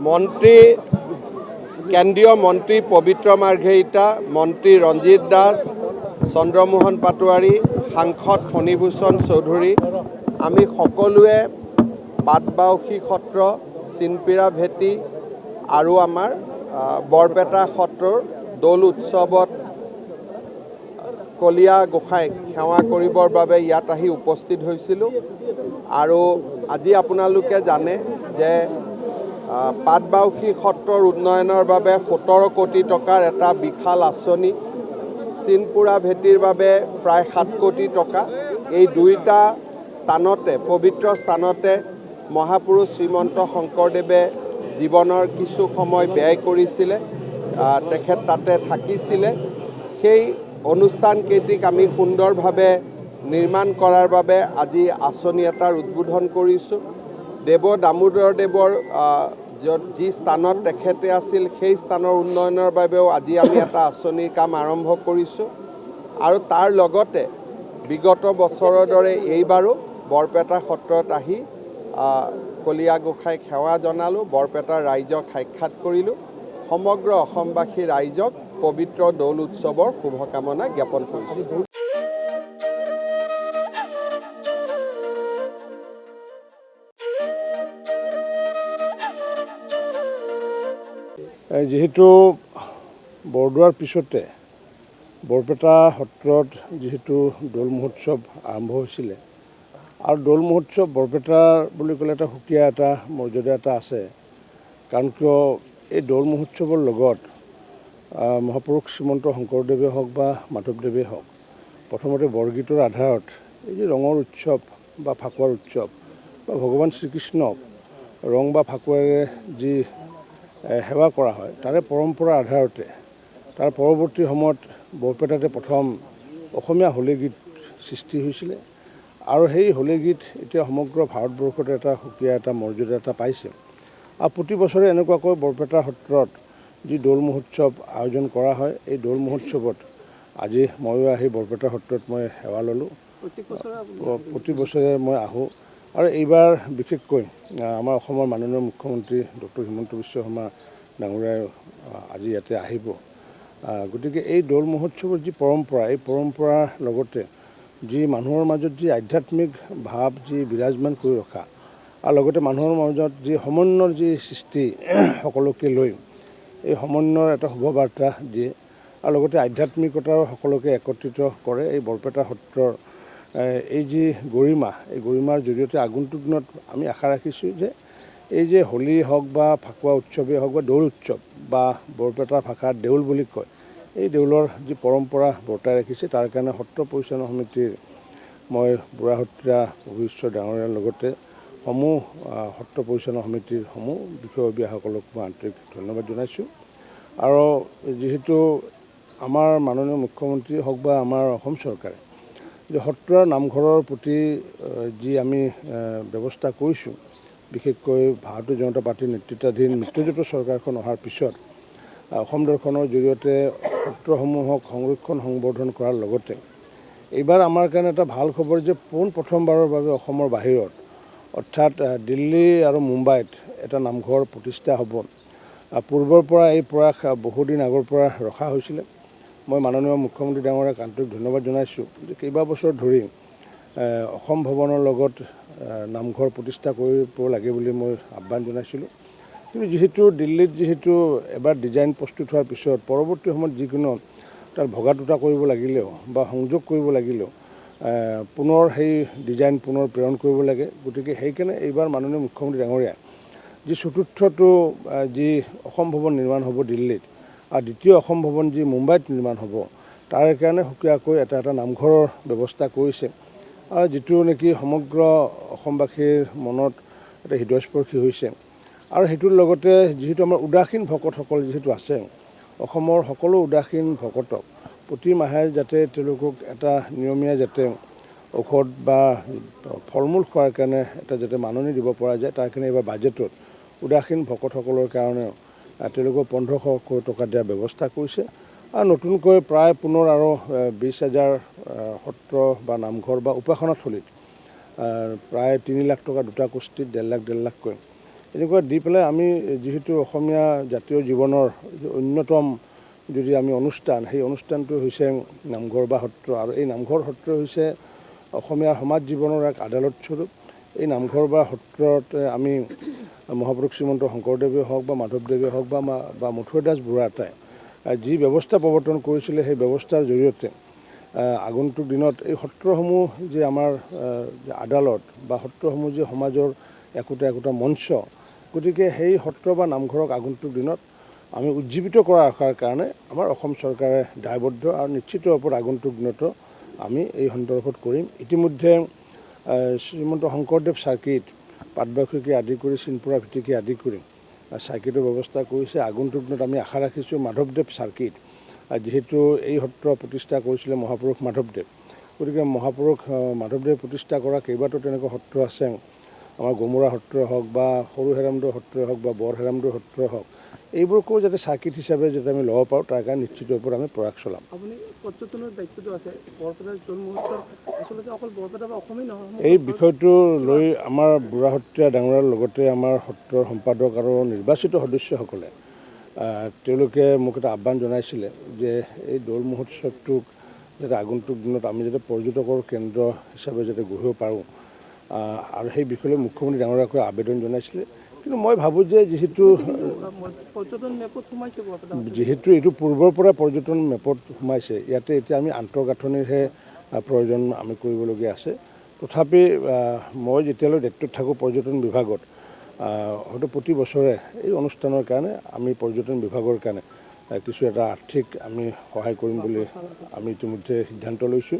মন্ত্ৰী কেন্দ্ৰীয় মন্ত্ৰী পবিত্ৰ মাৰ্ঘেৰিটা, মন্ত্ৰী ৰঞ্জিত দাস, চন্দ্ৰমোহন পাটোৱাৰী, সাংসদ ফণীভূষণ চৌধুৰী, আমি সকলোৱে পাটবাউসী সত্ৰ, চিনপিৰা ভেটি আৰু আমাৰ বৰপেটা সত্ৰৰ দৌল উৎসৱত কলীয়া গোসাঁইক সেৱা কৰিবৰ বাবে ইয়াত আহি উপস্থিত হৈছিলোঁ। আৰু আজি আপোনালোকে জানে যে পাটবাউসী সত্ৰৰ উন্নয়নৰ বাবে 17 কোটি টকাৰ এটা বিশাল আঁচনি, চিনপুৰা ভেটিৰ বাবে প্ৰায় 7 কোটি টকা। এই দুইটা স্থানতে পবিত্ৰ স্থানতে মহাপুৰুষ শ্ৰীমন্ত শংকৰদেৱে জীৱনৰ কিছু সময় ব্যয় কৰিছিলে, তেখেত তাতে থাকিছিলে। সেই অনুষ্ঠানকেইটিক আমি সুন্দৰভাৱে নিৰ্মাণ কৰাৰ বাবে আজি আঁচনি এটাৰ উদ্বোধন কৰিছোঁ। দেৱ দামোদৰদেৱৰ যি স্থানত তেখেতে আছিল সেই স্থানৰ উন্নয়নৰ বাবেও আজি আমি এটা আঁচনিৰ কাম আৰম্ভ কৰিছোঁ। আৰু তাৰ লগতে বিগত বছৰৰ দৰে এইবাৰো বৰপেটা সত্ৰত আহি কলীয়া গোসাঁইক সেৱা জনালোঁ, বৰপেটাৰ ৰাইজক সাক্ষাৎ কৰিলোঁ। সমগ্ৰ অসমবাসী ৰাইজক পবিত্ৰ দৌল উৎসৱৰ শুভকামনা জ্ঞাপন কৰিছোঁ। যিহেতু বৰদোৱাৰ পিছতে বৰপেটা সত্ৰত যিহেতু দৌল মহোৎসৱ আৰম্ভ হৈছিলে, আৰু দৌল মহোৎসৱ বৰপেটাৰ বুলি ক'লে এটা সুকীয়া এটা মৰ্যাদা এটা আছে। কাৰণ কিয় এই দৌল মহোৎসৱৰ লগত মহাপুৰুষ শ্ৰীমন্ত শংকৰদেৱে হওক বা মাধৱদেৱে হওক, প্ৰথমতে বৰগীতৰ আধাৰত এই যে ৰঙৰ উৎসৱ বা ফাকুৱাৰ উৎসৱ বা ভগৱান শ্ৰীকৃষ্ণক ৰং বা ফাকুৱাৰে যি সেৱা কৰা হয়, তাৰে পৰম্পৰা আধাৰতে তাৰ পৰৱৰ্তী সময়ত বৰপেটাতে প্ৰথম অসমীয়া হোলী গীত সৃষ্টি হৈছিলে। আৰু সেই হোলী গীত এতিয়া সমগ্ৰ ভাৰতবৰ্ষতে এটা সুকীয়া এটা মৰ্যাদা এটা পাইছে। আৰু প্ৰতি বছৰে এনেকুৱাকৈ বৰপেটা সত্ৰত যি দৌল মহোৎসৱ আয়োজন কৰা হয়, এই দৌল মহোৎসৱত আজি ময়ো আহি বৰপেটা সত্ৰত মই সেৱা ল'লোঁ। প্ৰতি বছৰে মই আহোঁ। আৰু এইবাৰ বিশেষকৈ আমাৰ অসমৰ মাননীয় মুখ্যমন্ত্ৰী ডক্টৰ হিমন্ত বিশ্ব শৰ্মা ডাঙৰীয়াই আজি ইয়াতে আহিব। গতিকে এই দৌল মহোৎসৱৰ যি পৰম্পৰা, এই পৰম্পৰাৰ লগতে যি মানুহৰ মাজত যি আধ্যাত্মিক ভাৱ যি বিৰাজমান কৰি ৰখা, আৰু লগতে মানুহৰ মাজত যি সমন্বয়ৰ যি সৃষ্টি সকলোকে লৈ এই সমন্বয়ৰ এটা শুভবাৰ্তা দিয়ে, আৰু লগতে আধ্যাত্মিকতাও সকলোকে একত্ৰিত কৰে। এই বৰপেটা সত্ৰৰ এই যি গৰিমা, এই গৰিমাৰ জৰিয়তে আগন্তুক দিনত আমি আশা ৰাখিছোঁ যে এই যে হোলী হওক বা ফাকুৱা উৎসৱেই হওক বা দৌল উৎসৱ বা বৰপেটা ভাষাত দেউল বুলি কয়, এই দেউলৰ যি পৰম্পৰা বৰ্তাই ৰাখিছে, তাৰ কাৰণে সত্ৰ পৰিচালনা সমিতিৰ মই বুঢ়া সত্ৰীয়া ভৱিষ্যত ডাঙৰীয়াৰ লগতে সমূহ সত্ৰ পৰিচালনা সমিতিৰ সমূহ বিষয়ববীয়াসকলক মই আন্তৰিক ধন্যবাদ জনাইছোঁ। আৰু যিহেতু আমাৰ মাননীয় মুখ্যমন্ত্ৰী হওক বা আমাৰ অসম চৰকাৰে যে সত্ৰ নামঘৰৰ প্ৰতি যি আমি ব্যৱস্থা কৰিছোঁ, বিশেষকৈ ভাৰতীয় জনতা পাৰ্টীৰ নেতৃত্বাধীন মিত্ৰজোঁটৰ চৰকাৰখন অহাৰ পিছত অসম দৰ্শনৰ জৰিয়তে সত্ৰসমূহক সংৰক্ষণ সংবৰ্ধন কৰাৰ লগতে এইবাৰ আমাৰ কাৰণে এটা ভাল খবৰ যে প্ৰথমবাৰৰ বাবে অসমৰ বাহিৰত অৰ্থাৎ দিল্লী আৰু মুম্বাইত এটা নামঘৰ প্ৰতিষ্ঠা হ'ব। পূৰ্বৰ পৰা এই প্ৰয়াস বহুদিন আগৰ পৰা ৰখা হৈছিলে। মই মাননীয় মুখ্যমন্ত্ৰী ডাঙৰীয়াক আন্তৰিক ধন্যবাদ জনাইছোঁ যে কেইবাবছৰ ধৰি অসম ভৱনৰ লগত নামঘৰ প্ৰতিষ্ঠা কৰিব লাগে বুলি মই আহ্বান জনাইছিলোঁ। কিন্তু যিহেতু দিল্লীত এবাৰ ডিজাইন প্ৰস্তুত হোৱাৰ পিছত পৰৱৰ্তী সময়ত যিকোনো তাত ভগা টুটা কৰিব লাগিলেও বা সংযোগ কৰিব লাগিলেও পুনৰ সেই ডিজাইন পুনৰ প্ৰেৰণ কৰিব লাগে। গতিকে সেইকাৰণে এইবাৰ মাননীয় মুখ্যমন্ত্ৰী ডাঙৰীয়াই যি চতুৰ্থটো যি অসম ভৱন নিৰ্মাণ হ'ব দিল্লীত, আৰু দ্বিতীয় অসম ভৱন যি মুম্বাইত নিৰ্মাণ হ'ব, তাৰ কাৰণে সুকীয়াকৈ এটা নামঘৰৰ ব্যৱস্থা কৰিছে। আৰু যিটো নেকি সমগ্ৰ অসমবাসীৰ মনত এটা হৃদয়স্পৰ্শী হৈছে। আৰু সেইটোৰ লগতে যিহেতু আমাৰ উদাসীন ভকতসকল যিহেতু আছে, অসমৰ সকলো উদাসীন ভকতক প্ৰতি মাহে যাতে তেওঁলোকক এটা নিয়মীয়া যাতে ঔষধ বা ফল মূল খোৱাৰ কাৰণে এটা যাতে মাননি দিব পৰা যায়, তাৰ কাৰণে এইবাৰ বাজেটত উদাসীন ভকতসকলৰ কাৰণেও তেওঁলোকক 1500 টকা দিয়াৰ ব্যৱস্থা কৰিছে। আৰু নতুনকৈ প্ৰায় পুনৰ আৰু 20,000 সত্ৰ বা নামঘৰ বা উপাসনাথলীত প্ৰায় 3 লাখ টকা দুটা কোষ্ঠীত 1.5 লাখকৈ এনেকুৱা দি পেলাই আমি যিহেতু অসমীয়া জাতীয় জীৱনৰ অন্যতম যদি আমি অনুষ্ঠান, সেই অনুষ্ঠানটো হৈছে নামঘৰ বা সত্ৰ, আৰু এই নামঘৰ সত্ৰ হৈছে অসমীয়া সমাজ জীৱনৰ এক আদালত স্বৰূপ। এই নামঘৰ বা সত্ৰত আমি মহাপুৰুষ শ্ৰীমন্ত শংকৰদেৱে হওক বা মাধৱদেৱে হওক বা মথুৰাদাস বৰুৱাই যি ব্যৱস্থা প্ৰৱৰ্তন কৰিছিলে, সেই ব্যৱস্থাৰ জৰিয়তে আগন্তুক দিনত এই সত্ৰসমূহ যে আমাৰ আদালত বা সত্ৰসমূহ যে সমাজৰ একোটা একোটা মঞ্চ, গতিকে সেই সত্ৰ বা নামঘৰক আগন্তুক দিনত আমি উজ্জীৱিত কৰা ৰখাৰ কাৰণে আমাৰ অসম চৰকাৰে দায়বদ্ধ, আৰু নিশ্চিত ওপৰত আগন্তুক দিনতো আমি এই সন্দৰ্ভত কৰিম। ইতিমধ্যে শ্ৰীমন্ত শংকৰদেৱ চাৰ্কিট, পাটবাউসীকে আদি কৰি চিনপুৰা ভিটিকে আদি কৰি চাৰ্কিটৰ ব্যৱস্থা কৰিছে। আগন্তুক দিনত আমি আশা ৰাখিছোঁ মাধৱদেৱ চাৰ্কিট, যিহেতু এই সত্ৰ প্ৰতিষ্ঠা কৰিছিলে মহাপুৰুষ মাধৱদেৱ, গতিকে মহাপুৰুষ মাধৱদেৱে প্ৰতিষ্ঠা কৰা কেইবাটাও তেনেকুৱা সত্ৰ আছে। আমাৰ গমুৰা সত্ৰই হওক বা সৰু হেৰামদৈ সত্ৰই হওক বা বৰ হেৰামদৈ সত্ৰই হওক, এইবোৰকো যাতে চাৰ্কিট হিচাপে যাতে আমি ল'ব পাৰোঁ, তাৰ কাৰণে নিশ্চিত ওপৰত আমি প্ৰয়াস চলাম। আপুনি পৰ্যটনৰ দায়িত্বটো আছে, বৰপেটাৰ দৌল মহোৎসৱ আচলতে অকল বৰপেটা বা অসমেই নহয়। এই বিষয়টো লৈ আমাৰ বুঢ়া সত্ৰীয়া ডাঙৰীয়াৰ লগতে আমাৰ সত্ৰৰ সম্পাদক আৰু নিৰ্বাচিত সদস্যসকলে তেওঁলোকে মোক এটা আহ্বান জনাইছিলে যে এই দৌল মহোৎসৱটোক যাতে আগন্তুক দিনত আমি যাতে পৰ্যটকৰ কেন্দ্ৰ হিচাপে যাতে গঢ়িব পাৰোঁ, আৰু সেই বিষয়ে মুখ্যমন্ত্ৰী ডাঙৰীয়াকৈ আবেদন জনাইছিলে। কিন্তু মই ভাবোঁ যে যিহেতু এইটো পূৰ্বৰ পৰা পৰ্যটন মেপত সোমাইছে, ইয়াতে এতিয়া আমি আন্তঃগাঁথনিৰহে প্ৰয়োজন আমি কৰিবলগীয়া আছে। তথাপি মই যেতিয়ালৈ দায়িত্বত থাকোঁ পৰ্যটন বিভাগত, হয়তো প্ৰতি বছৰে এই অনুষ্ঠানৰ কাৰণে আমি পৰ্যটন বিভাগৰ কাৰণে কিছু এটা আৰ্থিক আমি সহায় কৰিম বুলি আমি ইতিমধ্যে সিদ্ধান্ত লৈছোঁ,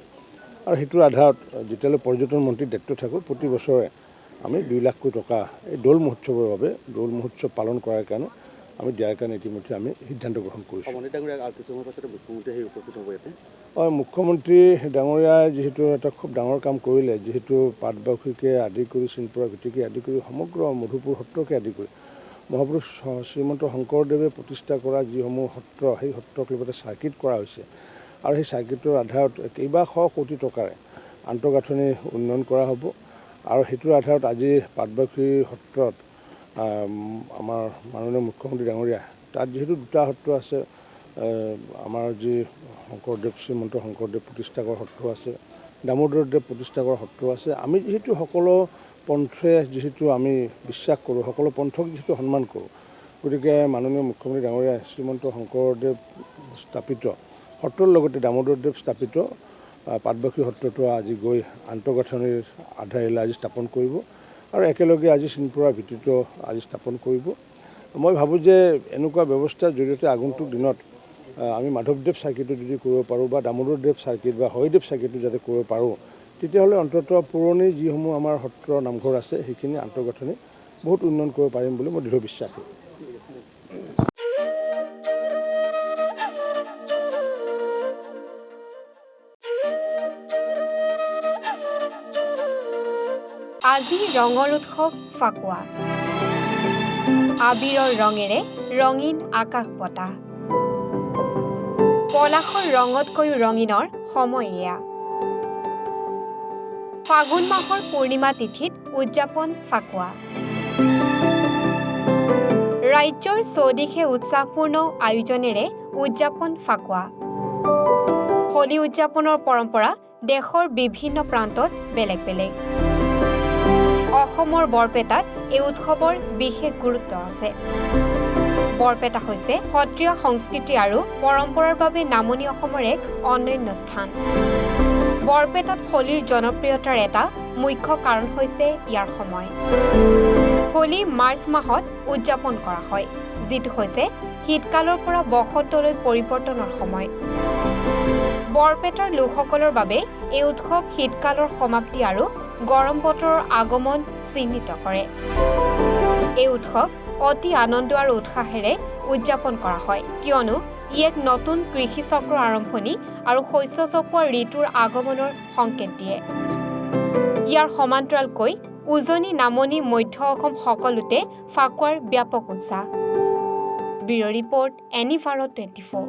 আৰু সেইটোৰ আধাৰত যেতিয়ালৈ পৰ্যটন মন্ত্ৰীৰ দায়িত্ব থাকোঁ প্ৰতি বছৰে আমি 2 লাখকৈ টকা এই দৌল মহোৎসৱৰ বাবে, দৌল মহোৎসৱ পালন কৰাৰ কাৰণে আমি দিয়াৰ কাৰণে ইতিমধ্যে আমি সিদ্ধান্ত গ্ৰহণ কৰিছোঁ। মুখ্যমন্ত্ৰী ডাঙৰীয়াই যিহেতু এটা খুব ডাঙৰ কাম কৰিলে, যিহেতু পাটবাউসীকে আদি কৰি চিনপুৰা ভিটিকে আদি কৰি সমগ্ৰ মধুপুৰ সত্ৰকে আদি কৰি মহাপুৰুষ শ্ৰীমন্ত শংকৰদেৱে প্ৰতিষ্ঠা কৰা যিসমূহ সত্ৰ, সেই সত্ৰক লগতে চাৰ্কিট কৰা হৈছে, আৰু সেই চাৰ্কিটৰ আধাৰত কেইবাশ কোটি টকাৰে আন্তঃগাঁথনি উন্নয়ন কৰা হ'ব। আৰু সেইটোৰ আধাৰত আজি পাটবাউসী সত্ৰত আমাৰ মাননীয় মুখ্যমন্ত্ৰী ডাঙৰীয়া, তাত যিহেতু 2টা সত্ৰ আছে, আমাৰ যি শংকৰদেৱ শ্ৰীমন্ত শংকৰদেৱ প্ৰতিষ্ঠা কৰা সত্ৰ আছে, দামোদৰদেৱ প্ৰতিষ্ঠা কৰা সত্ৰ আছে। আমি যিহেতু সকলো পন্থে যিহেতু আমি বিশ্বাস কৰোঁ, সকলো পন্থক যিহেতু সন্মান কৰোঁ, গতিকে মাননীয় মুখ্যমন্ত্ৰী ডাঙৰীয়াই শ্ৰীমন্ত শংকৰদেৱ স্থাপিত সত্ৰৰ লগতে দামোদৰদেৱ স্থাপিত পাটবাউসী সত্ৰটো আজি গৈ আন্তঃগাঁথনিৰ আধাৰশিলা আজি স্থাপন কৰিব, আৰু একেলগে আজি চিনপুৰা ভিটিটো আজি স্থাপন কৰিব। মই ভাবোঁ যে এনেকুৱা ব্যৱস্থাৰ জৰিয়তে আগন্তুক দিনত আমি মাধৱদেৱ চাৰ্কিটো যদি কৰিব পাৰোঁ বা দামোদৰদেৱ চাৰ্কিট বা হৰিদেৱ চাৰ্কিটো যাতে কৰিব পাৰোঁ, তেতিয়াহ'লে অন্ততঃ পুৰণি যিসমূহ আমাৰ সত্ৰ নামঘৰ আছে সেইখিনি আন্তঃগাঁথনি বহুত উন্নয়ন কৰিব পাৰিম বুলি মই দৃঢ় বিশ্বাসী। আজি ৰঙৰ উৎসৱ ফাকুৱা, আবিৰৰ ৰঙেৰে ৰঙীন আকাশ বতাহ, পলাশৰ ৰঙতকৈও ৰঙীনৰ সময় এয়া। ফাগুন মাহৰ পূৰ্ণিমা তিথিত উদযাপন ফাকুৱা। ৰাজ্যৰ চৌদিশে উৎসাহপূৰ্ণ আয়োজনেৰে উদযাপন ফাকুৱা। হোলী উদযাপনৰ পৰম্পৰা দেশৰ বিভিন্ন প্ৰান্তত বেলেগ বেলেগ। অসমৰ বৰপেটাত এই উৎসৱৰ বিশেষ গুৰুত্ব আছে। বৰপেটা হৈছে সত্ৰীয়া সংস্কৃতি আৰু পৰম্পৰাৰ বাবে নামনি অসমৰ এক অনন্য স্থান। বৰপেটাত হোলীৰ জনপ্ৰিয়তাৰ এটা মুখ্য কাৰণ হৈছে ইয়াৰ সময়। হোলী মাৰ্চ মাহত উদযাপন কৰা হয়, যিটো হৈছে শীতকালৰ পৰা বসন্তলৈ পৰিৱৰ্তনৰ সময়। বৰপেটাৰ লোকসকলৰ বাবে এই উৎসৱ শীতকালৰ সমাপ্তি আৰু গৰম বতৰৰ আগমন চিহ্নিত কৰে। এই উৎসৱ অতি আনন্দ আৰু উৎসাহেৰে উদযাপন কৰা হয়, কিয়নো ই এক নতুন কৃষি চক্ৰৰ আৰম্ভণি আৰু শস্য চপোৱা ঋতুৰ আগমনৰ সংকেত দিয়ে। ইয়াৰ সমান্তৰালকৈ উজনি, নামনি, মধ্য অসম সকলোতে ফাকুৱাৰ ব্যাপক উৎসাহ। ব্যুৰ' ৰিপৰ্ট, এনিভাৰত 24।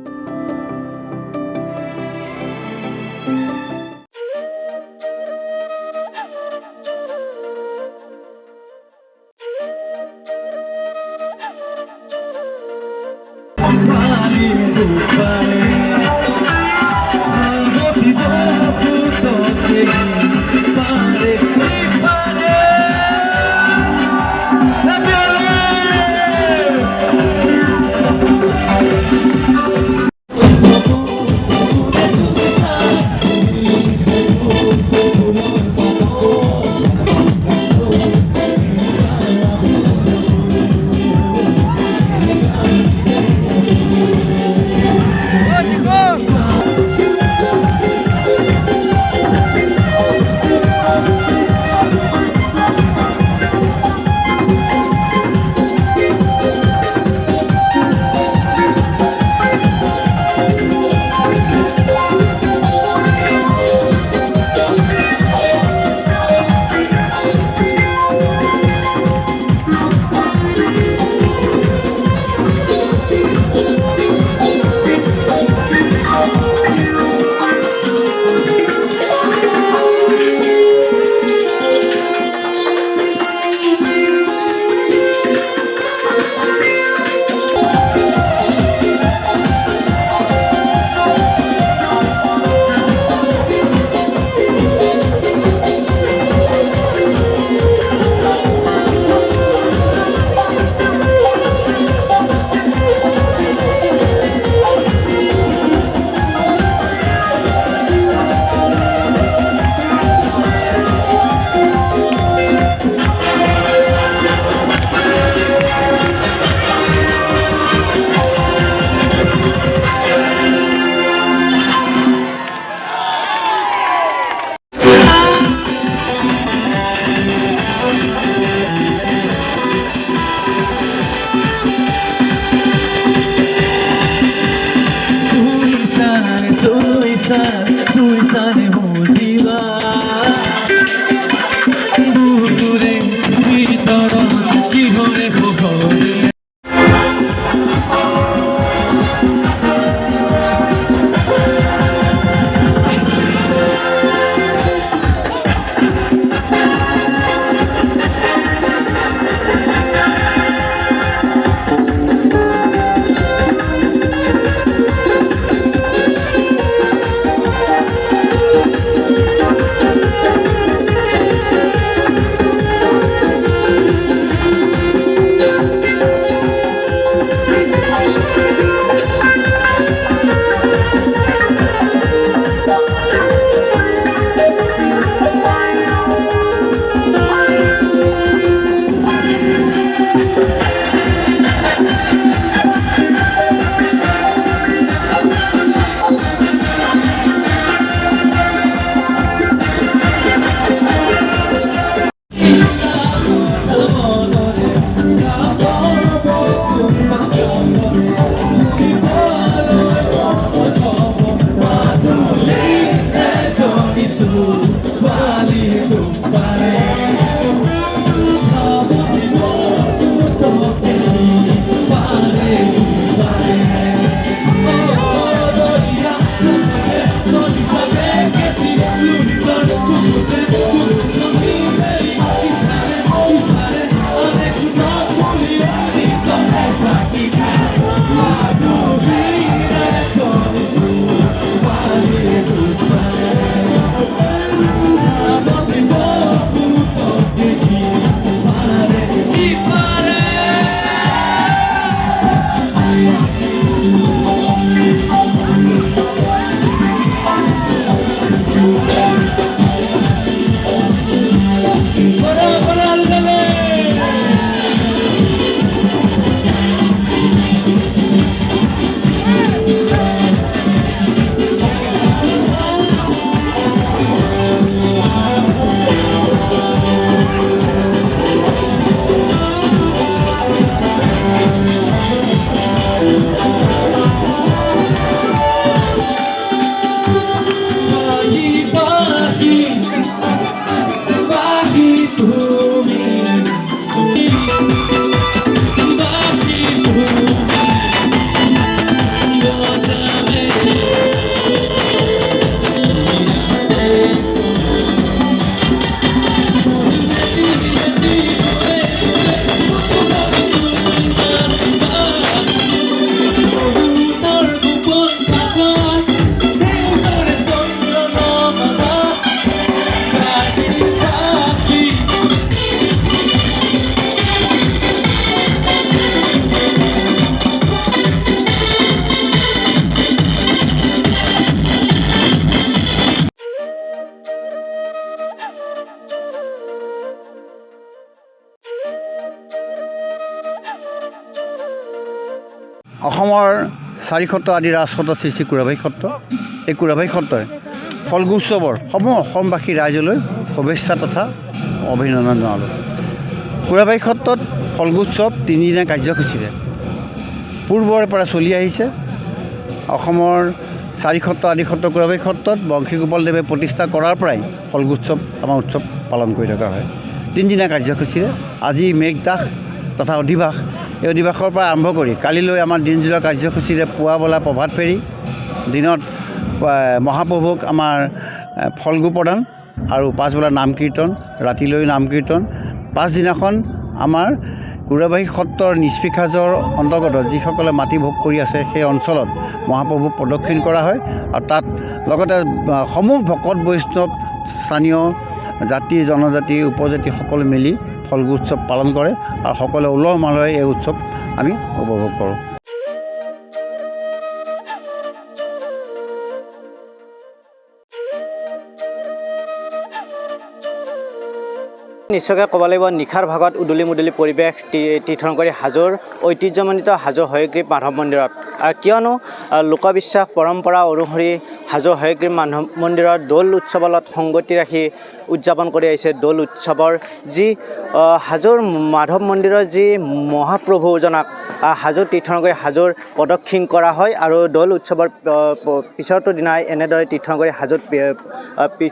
অসমৰ 4 সত্ৰ আদি ৰাজসত্ৰ সৃষ্টি কুৰাবাৰী সত্ৰ। এই কুৰাবাৰী সত্ৰই ফল্গু উৎসৱৰ সমূহ অসমবাসী ৰাইজলৈ শুভেচ্ছা তথা অভিনন্দন জনালোঁ। কুৰাবাৰী সত্ৰত ফল্গু উৎসৱ 3 দিনীয়া কাৰ্যসূচীৰে পূৰ্বৰে পৰা চলি আহিছে। অসমৰ 4 সত্ৰ আদি সত্ৰ কুৰাবাৰী সত্ৰত বংশীগোপালদেৱে প্ৰতিষ্ঠা কৰাৰ পৰাই ফল্গু উৎসৱ আমাৰ উৎসৱ পালন কৰি থকা হয়। 3 দিনীয়া কাৰ্যসূচীৰে আজি মেঘদাস তথা অধিবাস, এই অধিবাসৰ পৰা আৰম্ভ কৰি কালিলৈ আমাৰ দিনজোৰা কাৰ্যসূচীৰে পুৱা বেলা প্ৰভাত ফেৰী, দিনত মহাপ্ৰভুক আমাৰ ফল্গু প্ৰদান আৰু পাছবেলা নাম কীৰ্তন, ৰাতিলৈ নাম কীৰ্তন। পাছদিনাখন আমাৰ কুৰাবাৰী সত্ৰৰ নিষ্পিখাজৰ অন্তৰ্গত যিসকলে মাটি ভোগ কৰি আছে সেই অঞ্চলত মহাপ্ৰভুক প্ৰদক্ষিণ কৰা হয় আৰু তাত লগতে সমূহ ভকত বৈষ্ণৱ, স্থানীয় জাতি জনজাতি উপজাতি সকলো মিলি ফল্গু উৎসৱ পালন কৰে আৰু সকলোৱে উলহ মালহেৰে এই উৎসৱ আমি উপভোগ কৰোঁ। নিশ্চয়কৈ ক'ব লাগিব নিশাৰ ভাগত উদুলি মুদুলি পৰিৱেশ তীৰ্থংকৰী হাজোৰ ঐতিহ্যমণ্ডিত হাজো হয়গ্ৰীৱ মাধৱ মন্দিৰত, কিয়নো লোকবিশ্বাস পৰম্পৰা অনুসৰি হাজোৰ হয়গ্ৰীৱ মাধৱ মন্দিৰৰ দৌল উৎসৱৰ লগত সংগতি ৰাখি উদযাপন কৰি আহিছে দৌল উৎসৱৰ যি হাজোৰ মাধৱ মন্দিৰৰ যি মহাপ্ৰভুজনাক হাজোৰ তীৰ্থনগৰী হাজোৰ প্ৰদক্ষিণ কৰা হয় আৰু দৌল উৎসৱৰ পিছৰটো দিনাই এনেদৰে তীৰ্থনগৰী হাজোত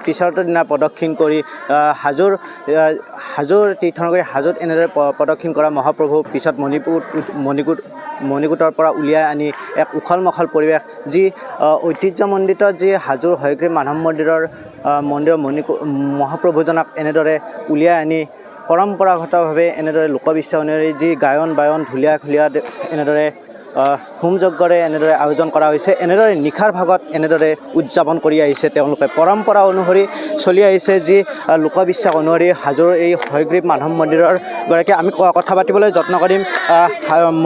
পিছৰটো দিনা প্ৰদক্ষিণ কৰি হাজোৰ তীৰ্থনগৰী হাজোত এনেদৰে প্ৰদক্ষিণ কৰা মহাপ্ৰভু পিছত মণিকূটৰ পৰা উলিয়াই আনি এক উখল মাখল পৰিৱেশ যি ঐতিহ্যমণ্ডিত যি হাজোৰ হয়গ্ৰীৱ মাধৱ মন্দিৰৰ মহাপ্ৰভুজনাক এনেদৰে উলিয়াই আনি পৰম্পৰাগতভাৱে এনেদৰে লোকবিশ্বাস অনুসৰি যি গায়ন বায়ন ঢুলীয়া খুলীয়া এনেদৰে হোম যজ্ঞৰে এনেদৰে আয়োজন কৰা হৈছে এনেদৰে নিশাৰ ভাগত এনেদৰে উদযাপন কৰি আহিছে তেওঁলোকে পৰম্পৰা অনুসৰি চলি আহিছে যি লোকবিশ্বাস অনুসৰি হাজোৰ এই হয়গ্ৰীৱ মাধৱ মন্দিৰৰ গৰাকী আমি কথা পাতিবলৈ যত্ন কৰিম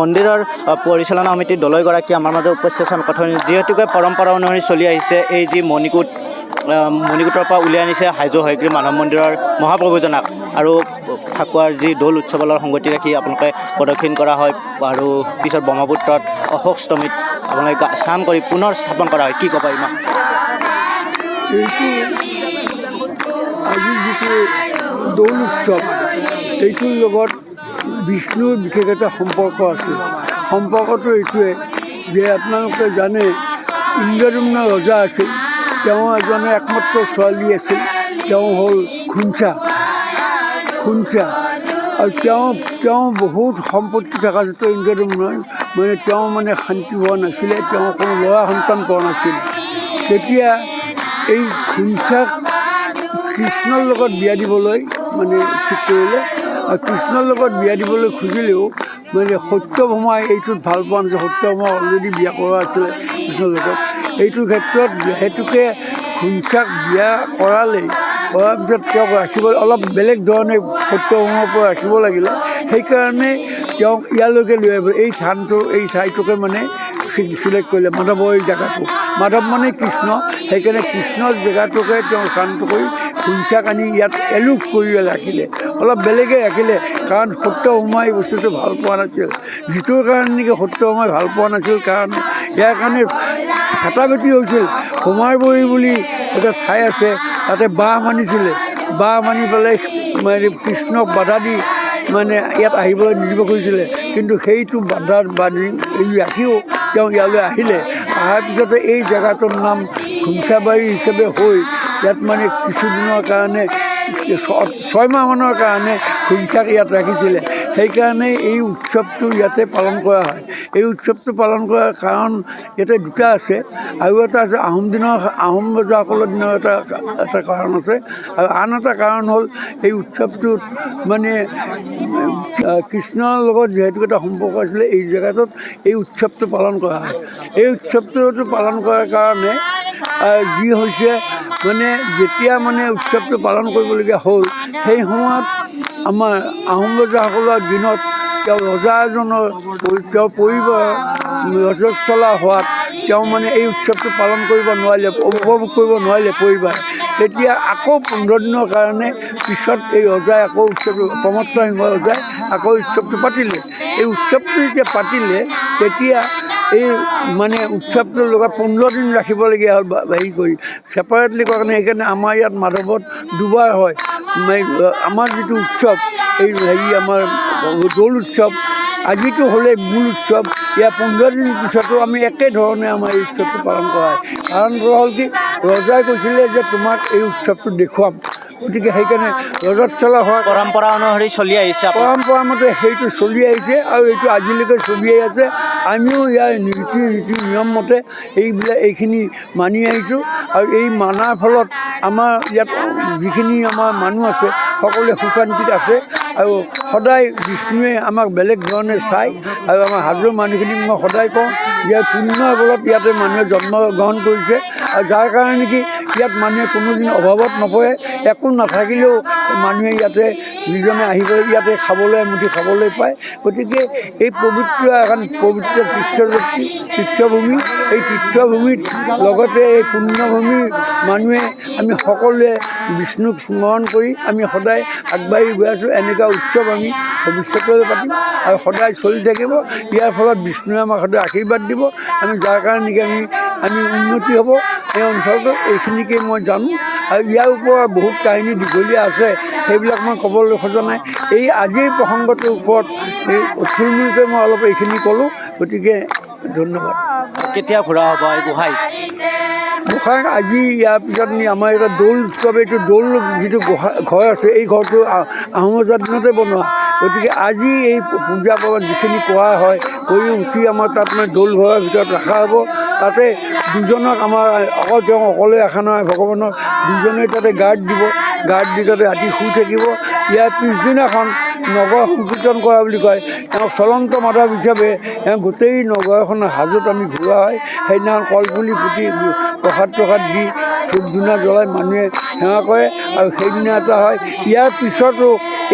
মন্দিৰৰ পৰিচালনা সমিতিৰ দলয়গৰাকী আমাৰ মাজত উপস্থিত আছে আমি কথা যিহেতুকে পৰম্পৰা অনুসৰি চলি আহিছে এই যি মণিকূটৰ পৰা উলিয়াই আনিছে হাজোৰ হয়গ্ৰীৱ মাধৱ মন্দিৰৰ মহাপ্ৰভুজনাক আৰু ফাকুৱাৰ যি দৌল উৎসৱৰ লগত সংগতি ৰাখি আপোনালোকে প্ৰদক্ষিণ কৰা হয় আৰু পিছত ব্ৰহ্মপুত্ৰত অশোকষ্টমীত আপোনালোকে স্নান কৰি পুনৰ স্থাপন কৰা হয় কি ক'ব ইমান এইটো আজি যিটো দৌল উৎসৱ এইটোৰ লগত বিষ্ণুৰ বিশেষ এটা সম্পৰ্ক আছে সম্পৰ্কটো এইটোৱে যে আপোনালোকে জানে ইন্দ্ৰদুম্ন ৰজা আছিল তেওঁ এজনে একমাত্ৰ ছোৱালী আছিল তেওঁ হ'ল খুঞ্চা আৰু তেওঁ বহুত সম্পত্তি থকা যদিও ইন্দ্ৰদুম্নই তেওঁ শান্তি হোৱা নাছিলে তেওঁ কোনো ল'ৰা সন্তান পোৱা নাছিল তেতিয়া এই খুঞ্চাক কৃষ্ণৰ লগত বিয়া দিবলৈ ঠিক কৰিলে আৰু কৃষ্ণৰ লগত বিয়া দিবলৈ খুজিলেও সত্যভামাই এইটোত ভাল পোৱা নাছিল সত্যভামা অলৰেডি বিয়া কৰা আছিলে কৃষ্ণৰ লগত এইটো ক্ষেত্ৰত হেতুকে খুঞ্চাক বিয়া কৰাৰ পিছত তেওঁক ৰাখিব অলপ বেলেগ ধৰণে সত্যভামাৰ পৰা ৰাখিব লাগিলে সেইকাৰণে তেওঁক ইয়ালৈকে লৈ আহিব এই স্থানটো এই ঠাইটোকে চিলেক্ট কৰিলে মাধৱৰ এই জেগাটো মাধৱ কৃষ্ণ সেইকাৰণে কৃষ্ণৰ জেগাটোকে তেওঁ স্থানটো কৰি খুঞ্চাক আনি ইয়াত এলোক কৰি ৰাখিলে অলপ বেলেগে ৰাখিলে কাৰণ সত্যভামাই বস্তুটো ভাল পোৱা নাছিল যিটোৰ কাৰণে নেকি সত্যভামাই ভাল পোৱা নাছিল কাৰণ ইয়াৰ কাৰণে ফাটাফাটি হৈছিল কুমাৰবৰী বুলি এটা ঠাই আছে তাতে বাঁহ মানিছিলে বাঁহ মানি পেলাই কৃষ্ণক বাধা দি ইয়াত আহিবলৈ নিদিব খুজিছিলে কিন্তু সেইটো বাধা ৰাখিও তেওঁ ইয়ালৈ আহিলে অহাৰ পিছতে এই জেগাটোৰ নাম খুঞ্চাবাৰী হিচাপে হৈ ইয়াত কিছুদিনৰ কাৰণে 6 মাহমানৰ কাৰণে খুঞ্চাক ইয়াত ৰাখিছিলে সেইকাৰণে এই উৎসৱটো ইয়াতে পালন কৰা হয় এই উৎসৱটো পালন কৰাৰ কাৰণ ইয়াতে দুটা আছে আৰু এটা আছে আহোম ৰজাসকলৰ দিনৰ এটা কাৰণ আছে আৰু আন এটা কাৰণ হ'ল এই উৎসৱটোত কৃষ্ণৰ লগত যিহেতু এটা সম্পৰ্ক আছিলে এই জেগাটোত এই উৎসৱটো পালন কৰা হয় এই উৎসৱটো পালন কৰাৰ কাৰণে যি হৈছে যেতিয়া উৎসৱটো পালন কৰিবলগীয়া হ'ল সেই সময়ত আমাৰ আহোম ৰজাসকলৰ দিনত তেওঁ ৰজা এজনৰ তেওঁ পৰিবাৰ ৰজস্বলা হোৱাত তেওঁ এই উৎসৱটো পালন কৰিব নোৱাৰিলে উপভোগ কৰিব নোৱাৰিলে পৰিবাৰ তেতিয়া আকৌ 15 দিনৰ কাৰণে পিছত এই ৰজাই আকৌ উৎসৱটো প্ৰমত্ত সিংহ ৰজাই আকৌ উৎসৱটো পাতিলে এই উৎসৱটো যেতিয়া পাতিলে তেতিয়া এই উৎসৱটোৰ লগত 15 দিন ৰাখিবলগীয়া হ'ল হেৰি কৰি ছেপাৰেটলি কাৰণে সেইকাৰণে আমাৰ ইয়াত মাধৱত দুবাৰ হয় আমাৰ যিটো উৎসৱ এই আমাৰ দৌল উৎসৱ আজিতো হ'লে মূল উৎসৱ ইয়াৰ 15 দিন পিছতো আমি একেধৰণে আমাৰ এই উৎসৱটো পালন কৰা হয় কাৰণ হ'ল কি ৰজাই কৈছিলে যে তোমাক এই উৎসৱটো দেখুৱাম গতিকে সেইকাৰণে ৰজস্বলা হোৱা পৰম্পৰা অনুসৰি চলি আহিছে পৰম্পৰা মতে সেইটো চলি আহিছে আৰু এইটো আজিলৈকে চলিয়েই আছে আমিও ইয়াৰ নীতি নিয়ম মতে এইখিনি মানি আহিছোঁ আৰু এই মানাৰ ফলত আমাৰ ইয়াত যিখিনি আমাৰ মানুহ আছে সকলোৱে সুশান্তিত আছে আৰু সদায় বিষ্ণুৱে আমাক বেলেগ ধৰণে চায় আৰু আমাৰ হাজোৰ মানুহখিনিক মই সদায় কওঁ যে পুণ্যৰ বলত ইয়াতে মানুহে জন্মগ্ৰহণ কৰিছে আৰু যাৰ কাৰণে নেকি ইয়াত মানুহে কোনোদিন অভাৱত নপৰে একো নাথাকিলেও মানুহে ইয়াতে যিজনে আহিব ইয়াতে খাবলৈ এমুঠি খাবলৈ পায় গতিকে এই এখন পবিত্ৰ তীৰ্থভূমি এই তীৰ্থভূমিত লগতে এই পুণ্যভূমিৰ মানুহে আমি সকলোৱে বিষ্ণুক স্মৰণ কৰি আমি সদায় আগবাঢ়ি গৈ আছোঁ এনেকুৱা উৎসৱ আমি ভৱিষ্যতলৈ পাতিম আৰু সদায় চলি থাকিব ইয়াৰ ফলত বিষ্ণুৱে আমাক সদায় আশীৰ্বাদ দিব আমি যাৰ কাৰণে নেকি আমি উন্নতি হ'ব এই অঞ্চলটোত এইখিনিকে মই জানো আৰু ইয়াৰ ওপৰত বহুত কাহিনী দীঘলীয়া আছে সেইবিলাক মই ক'বলৈ খোজা নাই এই আজিৰ প্ৰসংগটোৰ ওপৰত এই থুলমূলকৈ মই অলপ এইখিনি ক'লোঁ গতিকে ধন্যবাদ কেতিয়া ঘূৰা হ'ব এই গোহাঁই গোসাঁই আজি ইয়াৰ পিছত নি আমাৰ এটা দৌল উৎসৱ এইটো দৌল যিটো ঘৰ আছে এই ঘৰটো আহোম ৰজাৰ দিনতে বনোৱা গতিকে আজি এই পূজা পাৰ্বণ যিখিনি কৰা হয় কৰি উঠি আমাৰ তাত মানে দৌল ঘৰৰ ভিতৰত ৰখা হ'ব তাতে দুজনক আমাৰ অকল তেওঁ অকলে ৰখা নহয় ভগৱানক দুজনে তাতে গাৰ্ড দিব গাৰ্ড দি তাতে ৰাতি শুই থাকিব ইয়াৰ পিছদিনাখন নগৰ সংকীৰ্তন কৰা বুলি কয় তেওঁক চলন্ত মাধৱ হিচাপে গোটেই নগৰখনৰ হাজত আমি ঘূৰোৱা হয় সেইদিনাখন কলপুলি পুতি প্ৰসাদ দি ধূপ ধূনা জ্বলাই মানুহে সেৱা কৰে আৰু সেইদিনা এটা হয় ইয়াৰ পিছতো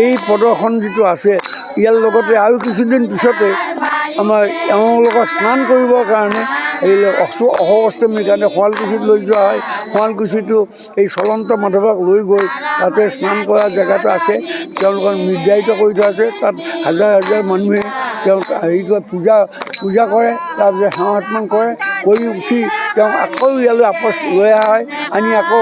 এই প্ৰদৰ্শন যিটো আছে ইয়াৰ লগতে আৰু কিছুদিন পিছতে আমাৰ এওঁলোকক স্নান কৰিবৰ কাৰণে এই অষ্টমীৰ কাৰণে শুৱালকুছিত লৈ যোৱা হয় শুৱালকুছিতো এই চলন্ত মাধৱক লৈ গৈ তাতে স্নান কৰা জেগাটো আছে তেওঁলোকক নিৰ্ধাৰিত কৰি থোৱা আছে তাত হাজাৰ হাজাৰ মানুহে তেওঁক হেৰি কৰে পূজা কৰে তাৰপিছত সেৱা সন্মান কৰে কৰি উঠি তেওঁক আকৌ ইয়ালৈ আপচ লৈ অহা হয় আনি আকৌ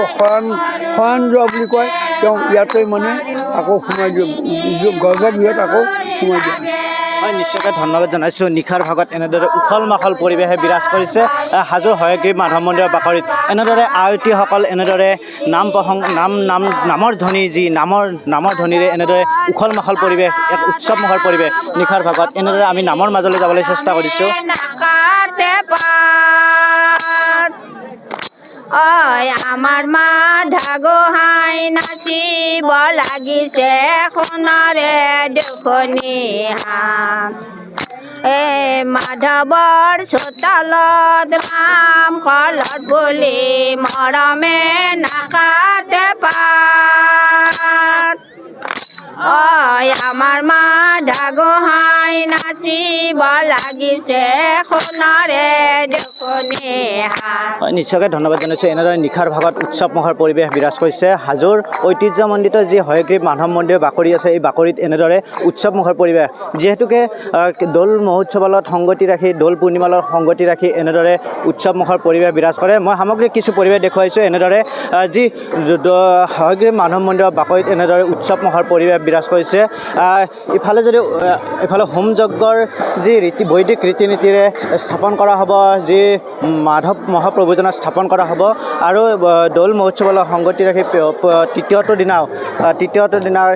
শয়ন যোৱা বুলি কয় তেওঁক ইয়াতে মানে আকৌ সোমাই দিয়ে গৰ্ভগৃহত আকৌ সোমাই দিয়ে হয় নিশ্চয়কৈ ধন্যবাদ জনাইছোঁ নিশাৰ ভাগত এনেদৰে উখল মাখল পৰিৱেশে বিৰাজ কৰিছে হাজোৰ হয়গ্ৰীৱ মাধৱ মন্দিৰৰ বাকৰিত এনেদৰে আয়তীসকল এনেদৰে নামৰ ধ্বনি যি নামৰ ধ্বনিৰে এনেদৰে উখল মাখল পৰিৱেশ এক উৎসৱমুখৰ পৰিৱেশ নিশাৰ ভাগত এনেদৰে আমি নামৰ মাজলৈ যাবলৈ চেষ্টা কৰিছোঁ আমাৰ মাধা গোহাঁই নাচিব লাগিছে সোণৰে দুখনি মাধৱৰ চোতালত ৰাম কলত বুলি মৰমে নাকাতে পাত আমাৰ মাধা গোহাঁই নাচিব লাগিছে সোণৰে দুখনি হয় নিশ্চয়কৈ ধন্যবাদ জনাইছোঁ এনেদৰে নিশাৰ ভাগত উৎসৱমুখৰ পৰিৱেশ বিৰাজ কৰিছে হাজোৰ ঐতিহ্যমণ্ডিত যি হয়গ্ৰীৱ মাধৱ মন্দিৰৰ বাকৰি আছে এই বাকৰিত এনেদৰে উৎসৱমুখৰ পৰিৱেশ যিহেতুকে দৌল মহোৎসৱৰ লগত সংগতি ৰাখি দৌল পূৰ্ণিমাৰ লগত সংগতি ৰাখি এনেদৰে উৎসৱমুখৰ পৰিৱেশ বিৰাজ কৰে মই সামগ্ৰিক কিছু পৰিৱেশ দেখুৱাইছোঁ এনেদৰে যি হয়গ্ৰীৱ মাধৱ মন্দিৰৰ বাকৰিত এনেদৰে উৎসৱমুখৰ পৰিৱেশ বিৰাজ কৰিছে ইফালে যদি ইফালে হোম যজ্ঞৰ যি বৈদিক ৰীতি নীতিৰে স্থাপন কৰা হ'ব যি মাধৱ মহাপ্ৰভুজনক স্থাপন কৰা হ'ব আৰু দৌল মহোৎসৱৰ লগত সংগতি ৰাখি তৃতীয়টো দিনাৰ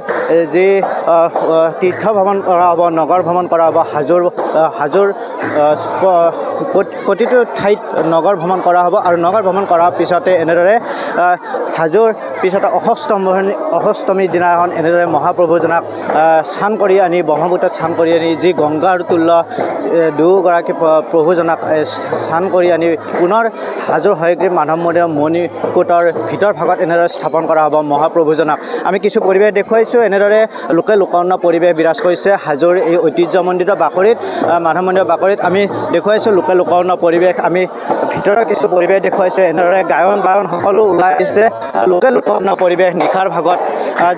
যি তীৰ্থ ভ্ৰমণ কৰা হ'ব নগৰ ভ্ৰমণ কৰা হ'ব হাজোৰ প্ৰতিটো ঠাইত নগৰ ভ্ৰমণ কৰা হ'ব আৰু নগৰ ভ্ৰমণ কৰাৰ পিছতে এনেদৰে হাজোৰ পিছতে অষ্টমীৰ দিনাখন এনেদৰে মহাপ্ৰভুজনক স্নান কৰি আনি ব্ৰহ্মপুত্ৰত স্নান কৰি আনি যি গংগাৰ তুল্য দুগৰাকী প্ৰভুজনক স্নান কৰি আনি পুনৰ হাজোৰ হয়গ্ৰীৱ মাধৱ মন্দিৰৰ মণিকূটৰ ভিতৰ ভাগত এনেদৰে স্থাপন কৰা হ'ব মহাপ্ৰভুজনক আমি কিছু পৰিৱেশ দেখুৱাইছোঁ এনেদৰে লোকাৰণ্য পৰিৱেশ বিৰাজ কৰিছে হাজোৰ এই ঐতিহ্যমণ্ডিত বাকৰিত মাধৱ মন্দিৰৰ বাকৰিত আমি দেখুৱাইছোঁ লোকাৰণ্য পৰিৱেশ আমি ভিতৰৰ কিছু পৰিৱেশ দেখুৱাইছোঁ এনেদৰে গায়ন বায়ন সকলো ওলাই আহিছে লোকাৰণ্য পৰিৱেশ নিশাৰ ভাগত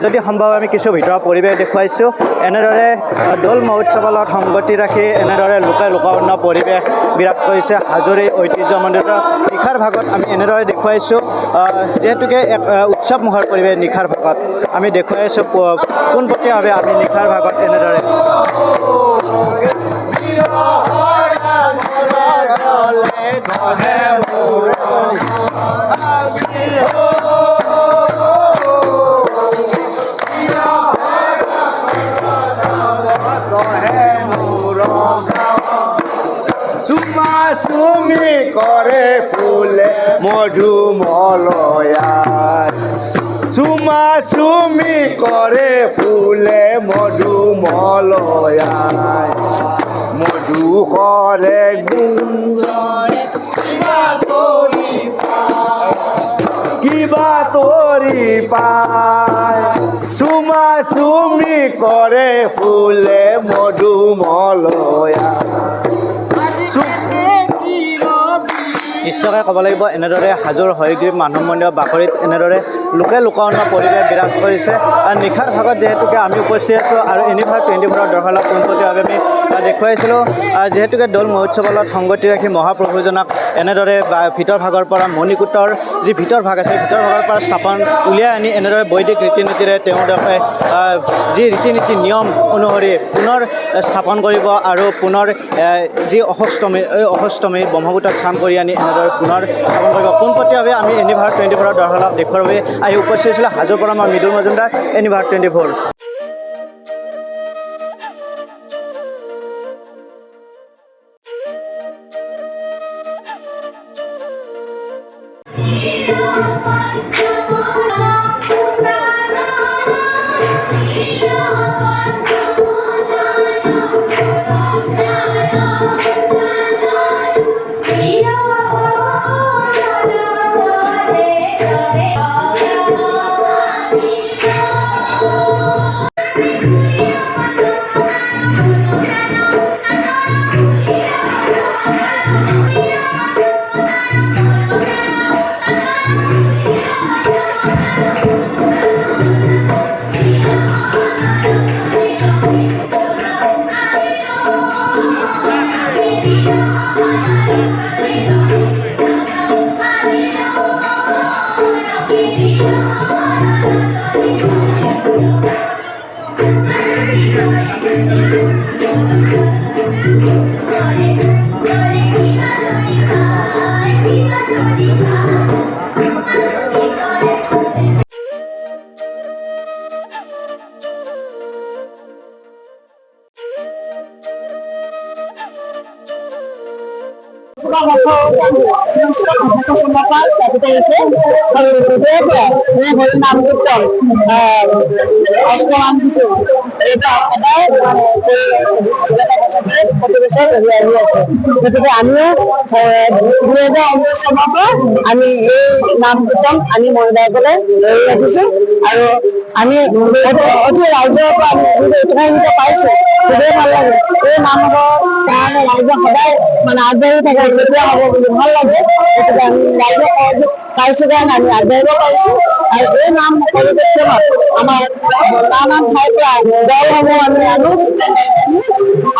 যদি সম্ভৱ আমি কিছু ভিতৰৰ পৰিৱেশ দেখুৱাইছোঁ এনেদৰে দৌল মহোৎসৱৰ লগত সংগতি ৰাখি এনেদৰে লোকাৰণ্য পৰিৱেশ বিৰাজ কৰিছে হাজোৰ এই ঐতিহ্যমণ্ডিত নিশাৰ ভাগত আমি এনেদৰে দেখুৱাইছোঁ যিহেতুকে এক উৎসৱমুখৰ পৰিৱেশ নিশাৰ ভাগত আমি দেখুৱাইছোঁ পোনপটীয়াভাৱে আমি নিশাৰ ভাগত এনেদৰে চুমি কৰে ফুলে মধুমলয়া চুমি কৰে ফুলে মধুমলয়া মধু কৰে কিবা তৰি পায় চুমি কৰে ফুলে মধুমলয়া দৃশ্যকে ক'ব লাগিব এনেদৰে হাজোৰ হয়গ্ৰীৱ মাধৱ মন্দিৰৰ বাকৰিত এনেদৰে লোকাৰণ্য পৰিৱেশ বিৰাজ কৰিছে আৰু নিশাৰ ভাগত যিহেতুকে আমি উপস্থিত আছোঁ আৰু ইউনিভাৰ 24ৰ দৰ্শকক পোনপটীয়াভাৱে আমি দেখুৱাইছিলোঁ যিহেতুকে দৌল মহোৎসৱৰ লগত সংগতি ৰাখি মহাপ্ৰভুজনক এনেদৰে ভিতৰ ভাগৰ পৰা মণিকূটৰ যি ভিতৰ ভাগ আছে ভিতৰ ভাগৰ পৰা স্থাপন উলিয়াই আনি এনেদৰে বৈদিক ৰীতি নীতিৰে তেওঁলোকে যি ৰীতি নীতি নিয়ম অনুসৰি পুনৰ স্থাপন কৰিব আৰু পুনৰ যি অষ্টমী ব্ৰহ্মপুত্ৰত স্নান কৰি আনি এনেদৰে পুনৰ স্থাপন কৰিব পোনপটীয়াভাৱে আমি ইউনিভাৰ 24ৰ দৰ্শকক দেখুৱাৰ বাবে আহি উপস্থিত হৈছিলোঁ হাজোৰ পৰা মই মৃদুল মজুমদাৰ ইউনিভাৰ 24। গতিকে আমিও 2019 চনৰ পৰা আমি এই নাম কীৰ্তন আমি মহিলাসকলে ধৰি ৰাখিছোঁ আৰু আমি অতি ৰাইজৰ পৰা আমি উৎসাহিত পাইছোঁ। খুবেই ভাল লাগে এই নামঘৰৰ কাৰণে ৰাইজে সদায় মানে আগবাঢ়ি থাকে কেতিয়া হ'ব বুলি ভাল লাগে। গতিকে আমি ৰাইজৰ সহযোগ পাইছোঁ কাৰণে আমি আগবাঢ়িব পাৰিছোঁ আৰু এই নাম পৰিৱৰ্তনত আমাৰ নানান ঠাইৰ পৰা দলসমূহ আমি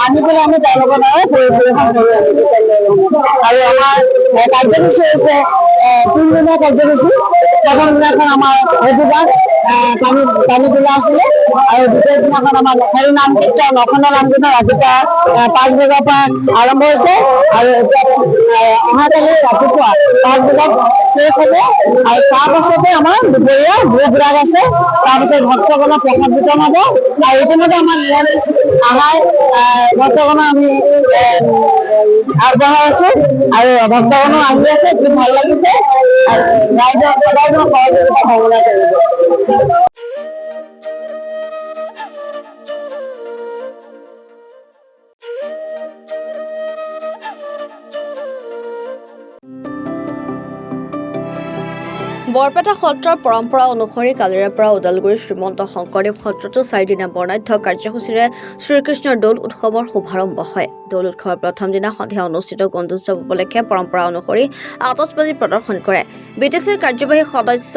আনি পেলাই আমি তেওঁলোকৰ দ্বাৰা পৰিৱেশন কৰি আৰু আমাৰ কাৰ্যসূচী হৈছে 3 দিনীয়া কাৰ্যসূচী। প্ৰথম দিনাখন আমাৰ হৰিবাস পানী তোলা আছিলে আৰু দ্বিতীয় দিনাখন আমাৰ হৰি নাম কীৰ্তন অখণ্ড নাম কীৰ্তন ৰাতিপুৱা 5 বজাৰ পৰা আৰম্ভ হৈছে আৰু অহাকালি ৰাতিপুৱা 5 বজাত শেষ হ'ব আৰু তাৰপাছতে আমাৰ দুপৰীয়া ভোগ ৰাগ আছে। তাৰপিছত ভক্তগণৰ প্ৰসাদ বিতৰণ হ'ব আৰু ইতিমধ্যে আমাৰ নিৰামিষ আহাৰ ভক্তগণৰ আমি আগবঢ়াই আছোঁ আৰু ভক্তগণো আহি আছে। খুব ভাল লাগিছে আৰু ৰাইজৰ সদায় সহযোগিতা কামনা কৰিব। বৰপেটা সত্ৰৰ পৰম্পৰা অনুসৰি কালিৰে পৰা ওদালগুৰি শ্ৰীমন্ত শংকৰদেৱ সত্ৰতো 4 দিনীয়া বৰ্ণাঢ্য কাৰ্যসূচীৰে শ্ৰীকৃষ্ণৰ দৌল উৎসৱৰ শুভাৰম্ভ হয়। দৌল উৎসৱৰ প্ৰথম দিনা সন্ধিয়া অনুষ্ঠিত গন্ধোৎসৱ উপলক্ষে পৰম্পৰা অনুসৰি আতচবাজি প্ৰদৰ্শন কৰে। বিটিচিৰ কাৰ্যবাহী সদস্য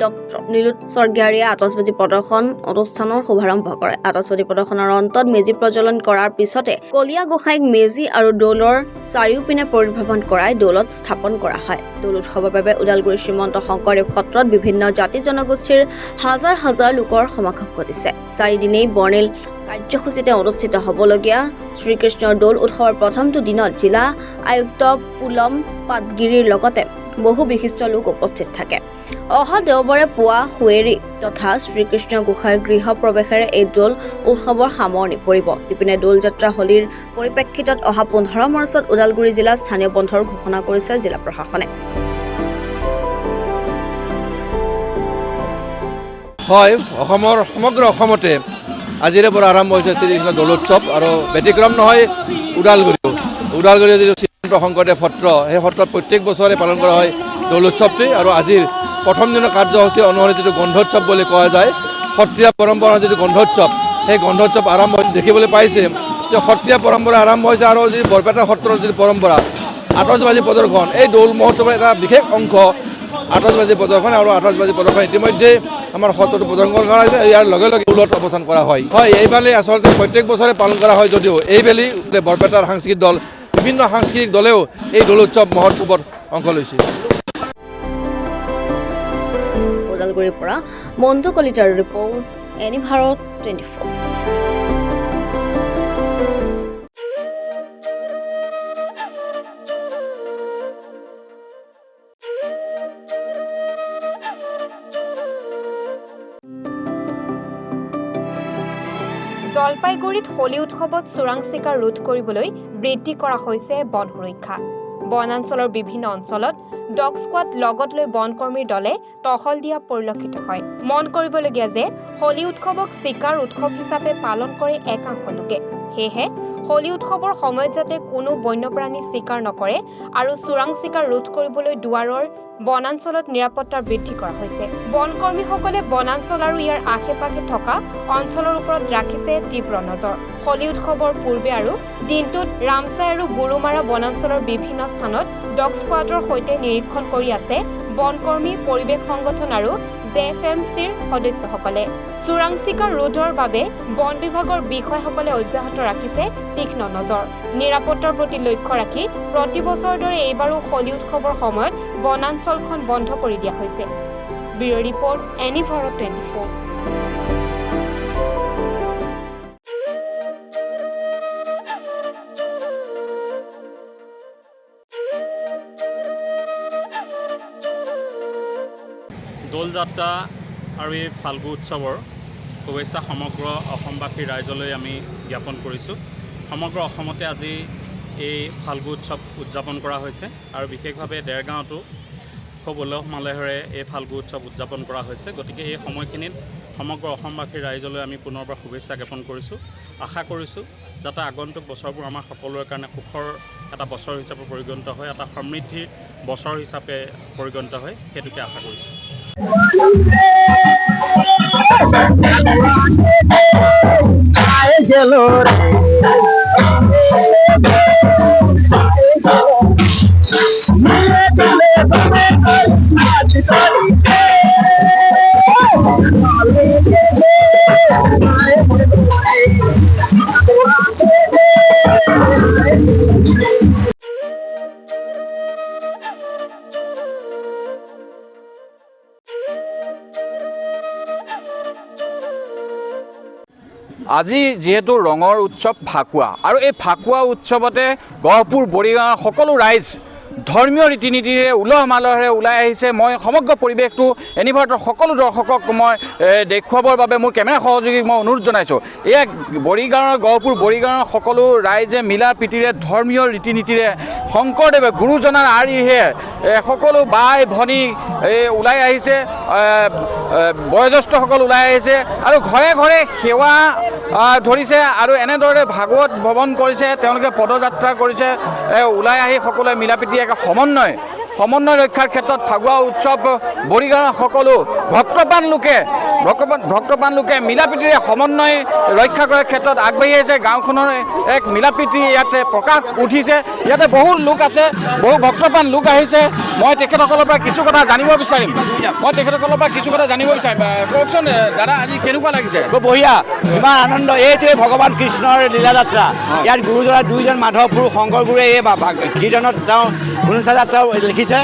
ডক্টৰ নীলোৎ স্বৰ্গীয়াৰীয়ে আতচবাজি প্ৰদৰ্শন অনুষ্ঠানৰ শুভাৰম্ভ কৰে। আতচবাজি প্ৰদৰ্শনৰ অন্তত মেজি প্ৰজ্বলন কৰাৰ পিছতে কলীয়া গোসাঁইক মেজি আৰু দৌলৰ চাৰিওপিনে পৰিভ্ৰমণ কৰাই দৌলত স্থাপন কৰা হয়। দৌল উৎসৱৰ বাবে ওদালগুৰি শ্ৰীমন্ত শংকৰদেৱ সত্ৰত বিভিন্ন জাতি জনগোষ্ঠীৰ হাজাৰ হাজাৰ লোকৰ সমাগম ঘটিছে। 4 দিনেই বৰ্ণিল কাৰ্যসূচীতে অনুষ্ঠিত হ'বলগীয়া শ্ৰীকৃষ্ণৰ দৌল উৎসৱৰ প্ৰথমটো দিনত জিলা আয়ুক্ত পুলম পাটগিৰিৰ লগতে বহু বিশিষ্ট লোক উপস্থিত থাকে। অহা দেওবাৰে পুৱা হুৱেৰী তথা শ্ৰীকৃষ্ণ গোসাঁইৰ গৃহ প্ৰৱেশেৰে এই দৌল উৎসৱৰ সামৰণি পৰিব। ইপিনে দৌল যাত্ৰা হোলীৰ পৰিপ্ৰেক্ষিতত অহা 15 মাৰ্চত ওদালগুৰি জিলাত স্থানীয় বন্ধৰ ঘোষণা কৰিছে জিলা প্ৰশাসনে। হয়, অসমৰ সমগ্ৰ অসমতে আজিৰে পৰা আৰম্ভ হৈছে শ্ৰীকৃষ্ণ দৌলোৎসৱ আৰু ব্যতিক্ৰম নহয় ওদালগুৰিৰ যিটো শ্ৰীমন্ত শংকৰদেৱ সত্ৰ সেই সত্ৰত প্ৰত্যেক বছৰে পালন কৰা হয় দৌলোৎসৱটি আৰু আজিৰ প্ৰথম দিনৰ কাৰ্যসূচী অনুসৰি যিটো গন্ধোৎসৱ বুলি কোৱা যায় সত্ৰীয়া পৰম্পৰাৰ যিটো গন্ধোৎসৱ সেই গন্ধোৎসৱ আৰম্ভ দেখিবলৈ পাইছে যে সত্ৰীয়া পৰম্পৰা আৰম্ভ হৈছে আৰু যি বৰপেটা সত্ৰৰ যিটো পৰম্পৰা আতচবাজি প্ৰদৰ্শন এই দৌল মহোৎসৱৰ এটা বিশেষ অংশ আতচবাজি প্ৰদৰ্শন আৰু আতচবাজি প্ৰদৰ্শন ইতিমধ্যে আমাৰ সত্ৰটো প্ৰদৰ্শন কৰা হৈছে ইয়াৰ লগে লগে দৌলত অৱসান কৰা হয় এইবেলি আচলতে প্ৰত্যেক বছৰে পালন কৰা হয় যদিও এইবেলি বৰপেটাৰ সাংস্কৃতিক দল বিভিন্ন সাংস্কৃতিক দলেও এই দৌল উৎসৱ মহোৎসৱত অংশ লৈছে ওদালগুৰিৰ পৰা মন্টু কলিতাৰ ৰিপৰ্ট এনি ভাৰত 24। জলপাইগুৰিত হোলী উৎসৱত চোৰাং চিকাৰ ৰোধ কৰিবলৈ বৃদ্ধি কৰা হৈছে বন সুৰক্ষা। বনাঞ্চলৰ বিভিন্ন অঞ্চলত ডগ স্কোৱাড লগত লৈ বনকৰ্মীৰ দলে টহল দিয়া পৰিলক্ষিত হয়। মন কৰিবলগীয়া যে হোলী উৎসৱক চিকাৰ উৎসৱ হিচাপে পালন কৰে একাংশ লোকে। সেয়েহে হোলী উৎসৱৰ সময়ত যাতে কোনো বন্যপ্ৰাণী চিকাৰ নকৰে আৰু চোৰাং চিকাৰ ৰোধ কৰিবলৈ দুৱাৰৰ বনাঞ্চলত নিৰাপত্তা বৃদ্ধি কৰা হৈছে। বনকৰ্মীসকলে বনাঞ্চল আৰু ইয়াৰ আশে-পাশে থকা অঞ্চলৰ ওপৰত ৰাখিছে তীব্ৰ নজৰ। হোলী উৎসৱৰ পূৰ্বে আৰু দিনটোত ৰামচাই আৰু গুৰুমাৰা বনাঞ্চলৰ বিভিন্ন স্থানত ডগ স্কোৱাডৰ সৈতে নিৰীক্ষণ কৰি আছে বনকৰ্মী, পৰিৱেশ সংগঠন আৰু JFMCৰ সদস্যসকলে। চোৰাং চিকাৰ ৰোধৰ বাবে বন বিভাগৰ বিষয়াসকলে অব্যাহত ৰাখিছে তীক্ষ্ণ নজৰ। নিৰাপত্তাৰ প্ৰতি লক্ষ্য ৰাখি প্ৰতি বছৰৰ দৰে এইবাৰো হোলী উৎসৱৰ সময়ত বনাঞ্চলখন বন্ধ কৰি দিয়া হৈছে। Bureau' report any Bharat 24। দৌল যাত্ৰা আৰু এই ফাল্গু উৎসৱৰ শুভেচ্ছা সমগ্ৰ অসমবাসী ৰাইজলৈ আমি জ্ঞাপন কৰিছোঁ। সমগ্ৰ অসমতে আজি এই ফাল্গু উৎসৱ উদযাপন কৰা হৈছে আৰু বিশেষভাৱে দেৰগাঁৱতো খুব উলহ মালহেৰে এই ফাল্গু উৎসৱ উদযাপন কৰা হৈছে। গতিকে এই সময়খিনিত সমগ্ৰ অসমবাসী ৰাইজলৈ আমি পুনৰবাৰ শুভেচ্ছা জ্ঞাপন কৰিছোঁ। আশা কৰিছোঁ যাতে আগন্তুক বছৰবোৰ আমাৰ সকলোৰে কাৰণে সুখৰ এটা বছৰ হিচাপে পৰিগণিত হয়, এটা সমৃদ্ধিৰ বছৰ হিচাপে পৰিগণিত হয়, সেইটোকে আশা কৰিছোঁ। আজি যিহেতু ৰঙৰ উৎসৱ ফাকুৱা আৰু এই ফাকুৱা উৎসৱতে গহপুৰ বৰিগাঁৱৰ সকলো ৰাইজ ধৰ্মীয় ৰীতি নীতিৰে উলহ মালহেৰে ওলাই আহিছে। মই সমগ্ৰ পৰিৱেশটো এনি ভাৰতৰ সকলো দৰ্শকক মই দেখুৱাবৰ বাবে মোৰ কেমেৰা সহযোগীক মই অনুৰোধ জনাইছোঁ। এয়া বৰিগাঁৱৰ গহপুৰ বৰিগাঁৱৰ সকলো ৰাইজে মিলা প্ৰীতিৰে ধৰ্মীয় ৰীতি নীতিৰে শংকৰদেৱে গুৰুজনাৰ আৰ্হিৰে সকলো বাই ভনী ওলাই আহিছে, বয়োজ্যেষ্ঠসকল ওলাই আহিছে আৰু ঘৰে ঘৰে সেৱা ধৰিছে আৰু এনেদৰে ভাগৱত ভ্ৰমণ কৰিছে, তেওঁলোকে পদযাত্ৰা কৰিছে। ওলাই আহি সকলোৱে মিলা প্ৰীতি এক সমন্বয় ৰক্ষাৰ ক্ষেত্ৰত ফাকুৱা উৎসৱ বৰিগাঁৱৰ সকলো ভক্তপ্ৰাণ লোকে মিলা প্ৰীতিৰে সমন্বয় ৰক্ষা কৰাৰ ক্ষেত্ৰত আগবাঢ়ি আহিছে। গাঁওখনৰ এক মিলা প্ৰীতি ইয়াতে প্ৰকাশ উঠিছে। ইয়াতে বহু লোক আছে, বহু ভক্তপ্ৰাণ লোক আহিছে। মই তেখেতসকলৰ পৰা কিছু কথা জানিব বিচাৰিম। কওকচোন দাদা, আজি কেনেকুৱা লাগিছে? খুব বঢ়িয়া, ইমান আনন্দ। এইটোৱে ভগৱান কৃষ্ণৰ লীলাযাত্ৰা। ইয়াত গুৰুজনা দুইজন মাধৱ গুৰু শংকৰ গুৰুৱে এই কীৰ্তনত তেওঁ ঘুনুচা যাত্ৰা লিখিছে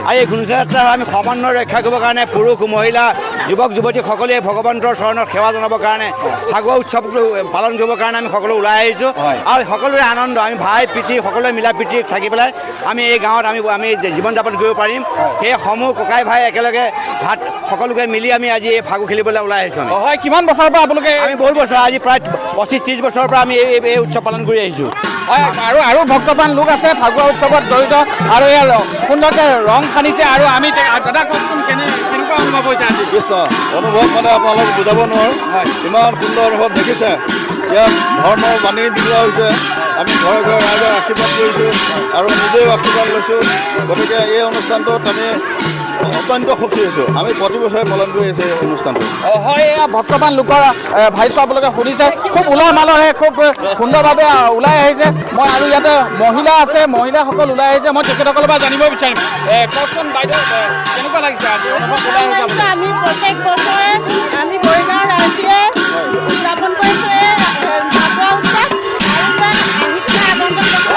আৰু এই ঘুনুচা যাত্ৰা আমি সমন্বয় ৰক্ষা কৰিবৰ কাৰণে পুৰুষ, মহিলা, যুৱক যুৱতী সকলোৱে ভগৱন্তৰ চৰণত সেৱা জনাবৰ কাৰণে ফাকুৱা উৎসৱটো পালন কৰিবৰ কাৰণে আমি সকলো ওলাই আহিছোঁ আৰু সকলোৰে আনন্দ। আমি ভাই প্ৰীতি সকলোৱে মিলা প্ৰীতি থাকি পেলাই আমি এই গাঁৱত আমি জীৱন যাপন কৰিব পাৰিম। সেই সমূহ ককাই ভাই একেলগে ভাত সকলোকে মিলি আমি আজি এই ফাগু খেলিবলৈ ওলাই আহিছোঁ। হয়, কিমান বছৰৰ পৰা আপোনালোকে? আমি বহুত বছৰ, আজি প্ৰায় 25-30 বছৰৰ পৰা আমি এই উৎসৱ পালন কৰি আহিছোঁ। হয়, আৰু ভক্তপ্ৰাণ লোক আছে ফাকুৱা উৎসৱত জড়িত আৰু ইয়াৰ সুন্দৰকৈ ৰং সানিছে। আৰু আমি দাদা কওকচোন কেনেকুৱা অনুভৱ হৈছে আজি? অনুভৱ মানে আপোনালোক বুজাব নোৱাৰোঁ, ইমান সুন্দৰ অনুভৱ দেখিছে। ইয়াত ধৰ্মৰ বাণী দিয়া হৈছে। আমি ঘৰে ঘৰে ৰাইজক আশীৰ্বাদ কৰিছোঁ আৰু নিজেও আশীৰ্বাদ লৈছোঁ। গতিকে এই অনুষ্ঠানটোত আমি অত্যন্ত সুখী হৈছোঁ। আমি প্ৰতি বছৰে পালন কৰি আছোঁ এই অনুষ্ঠানটো। হয়, এয়া বৰ্তমান লোকৰ ভাইছ আপোনালোকে শুনিছে, খুব উলহ মালহে খুব সুন্দৰভাৱে ওলাই আহিছে। মই আৰু ইয়াতে মহিলা আছে, মহিলাসকল ওলাই আহিছে, মই তেখেতসকলৰ পৰা জানিব বিচাৰিম। কওকচোন বাইদেউ, কেনেকুৱা লাগিছে আজি অনুভৱ ওলাই আহিছে? আমি প্ৰত্যেক বছৰে আমি বৰিগাঁৱৰ ৰাইজে উদযাপন কৰিছোঁ এই ফাকুৱা উৎসৱ। আৰু